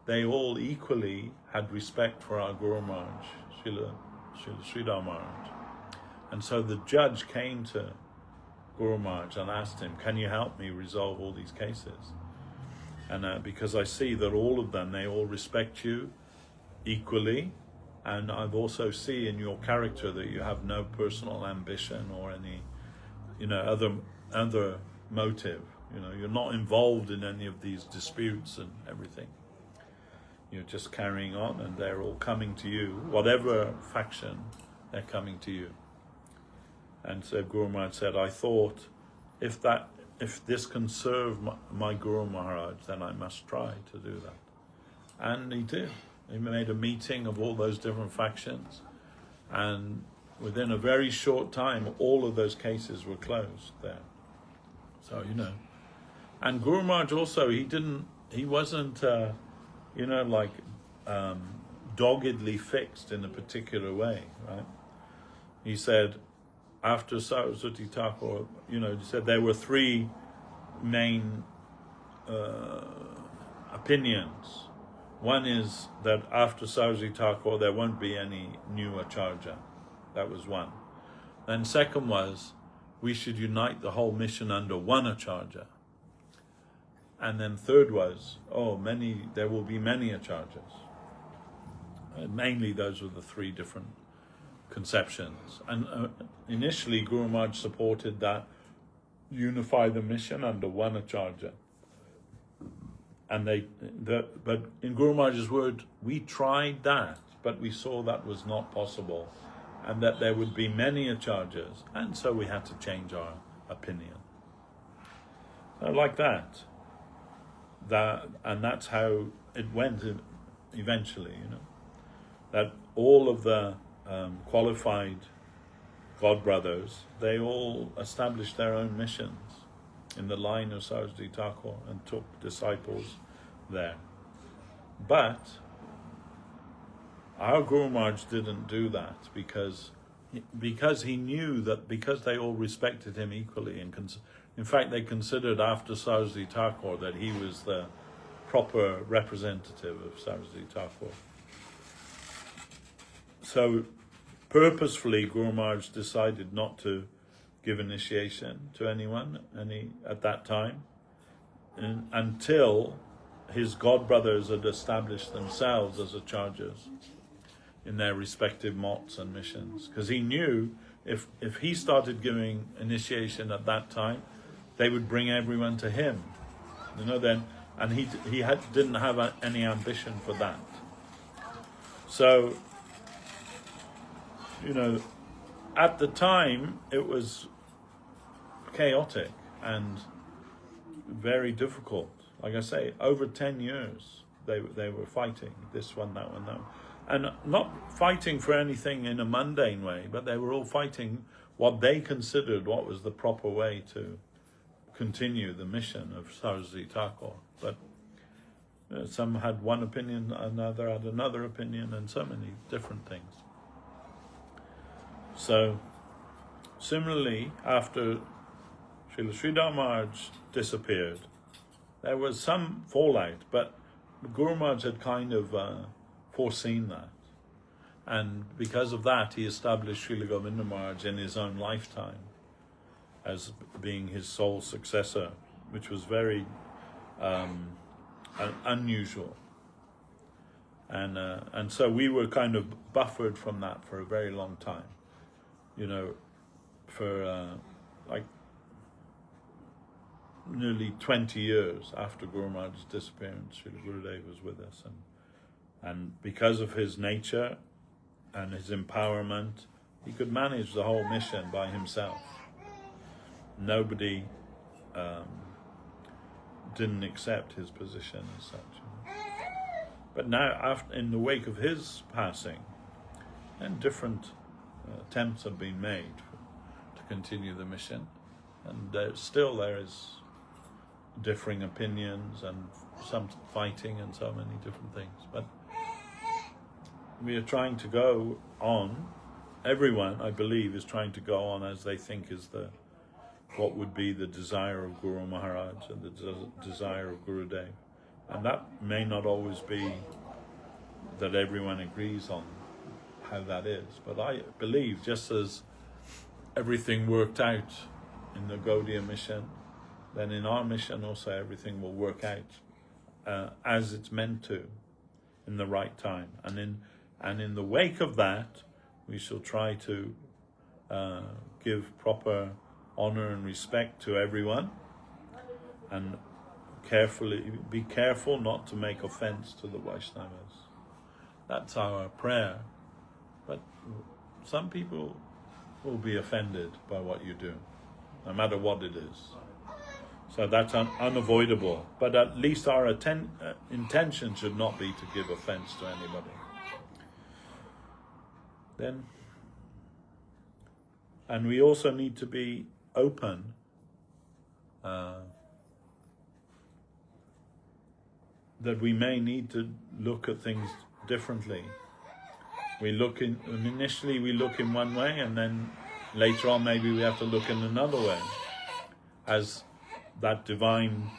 they all equally had respect for our Guru Maharaj, Srila Maharaj. And so the judge came to Guru Maharaj and asked him, can you help me resolve all these cases? And because I see that all of them, they all respect you equally, and I've also see in your character that you have no personal ambition or any, other motive. You're not involved in any of these disputes and everything. You're just carrying on, and they're all coming to you, whatever faction, they're coming to you. And so Guru Maharaj said, I thought, if this can serve my Guru Maharaj, then I must try to do that. And he did. He made a meeting of all those different factions, and within a very short time, all of those cases were closed there. So, and Guru Maharaj also, he wasn't, doggedly fixed in a particular way, right? He said, after Saraswat Thakur, he said there were three main opinions. One is that after Saraswat Thakur, there won't be any new acharya. That was one. Then second was, we should unite the whole mission under one acharya. And then third was, there will be many acharyas. Mainly those were the three different conceptions. And initially Guru Maharaj supported that, unify the mission under one acharya. And but in Guru Maharaj's word, we tried that, but we saw that was not possible, and that there would be many acharyas, and so we had to change our opinion. So like that, and that's how it went eventually, that all of the qualified God brothers, they all established their own missions in the line of Saraswat Thakur and took disciples there. But our Guru Maharaj didn't do that because he knew that because they all respected him equally, and in fact they considered after Saraswat Thakur that he was the proper representative of Saraswat Thakur. So purposefully Guru Maharaj decided not to give initiation to anyone at that time, until his god brothers had established themselves as acharyas in their respective mots and missions. Because he knew if he started giving initiation at that time, they would bring everyone to him, and he didn't have any ambition for that. So, at the time it was chaotic and very difficult. Like I say, over 10 years they were fighting, this one, that one, that one. And not fighting for anything in a mundane way, but they were all fighting what they considered what was the proper way to continue the mission of Saraswat Thakur. But some had one opinion, another had another opinion, and so many different things. So, similarly, after Srila Maharaj disappeared, there was some fallout, but Guru Maharaj had kind of foreseen that. And because of that, he established Srila Govinda Maharaj in his own lifetime as being his sole successor, which was very unusual. And so we were kind of buffered from that for a very long time. For nearly 20 years after Guru Maharaj's disappearance, Srila Gurudev was with us. And because of his nature and his empowerment, he could manage the whole mission by himself. Nobody didn't accept his position as such. But now, in the wake of his passing, and different attempts have been made to continue the mission, and there is differing opinions and some fighting and so many different things. But we are trying to go on. Everyone, I believe, is trying to go on as they think is what would be the desire of Guru Maharaj and the desire of Gurudev. And that may not always be that everyone agrees on how that is. But I believe, just as everything worked out in the Gaudiya mission, then in our mission also everything will work out as it's meant to, in the right time. And in the wake of that, we shall try to give proper honor and respect to everyone, and be careful not to make offense to the Vaishnavas. That's our prayer. But some people will be offended by what you do, no matter what it is. So that's unavoidable. But at least our intention should not be to give offense to anybody. And we also need to be open that we may need to look at things differently. Initially we look in one way, and then later on maybe we have to look in another way. As that divine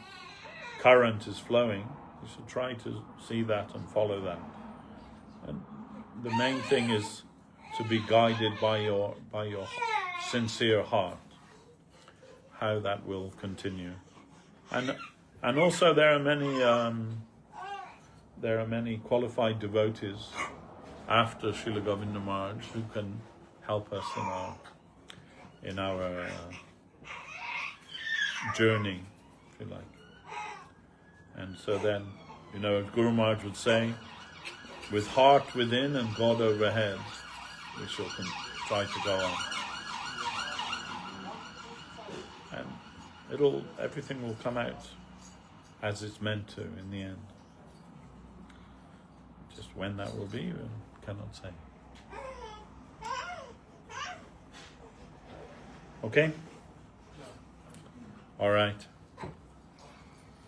current is flowing, we should try to see that and follow that. And the main thing is to be guided by your sincere heart, how that will continue. And also there are many qualified devotees after Srila Govinda Maharaj who can help us in our journey, if you like. And so then, Guru Maharaj would say, with heart within and God overhead, we shall try to go on. And everything will come out as it's meant to in the end. Just when that will be, we cannot say. Okay? All right.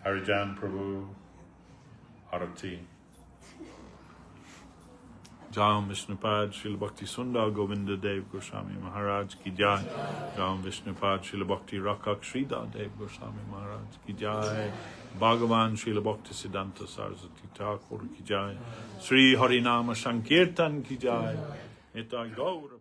Harijan Prabhu Arati. Jai Vishnupad Srila Bhakti Sundar Govinda Dev Goswami Maharaj Ki Jai. Jai Vishnupad Srila Bhakti Rakak Sridhar Dev Goswami Maharaj Ki Jai. Bhagavan Srila Bhakti Siddhanta Saraswat Thakur Ki Jai. Sri Harinama Sankirtan Ki Jai. Ita Gaur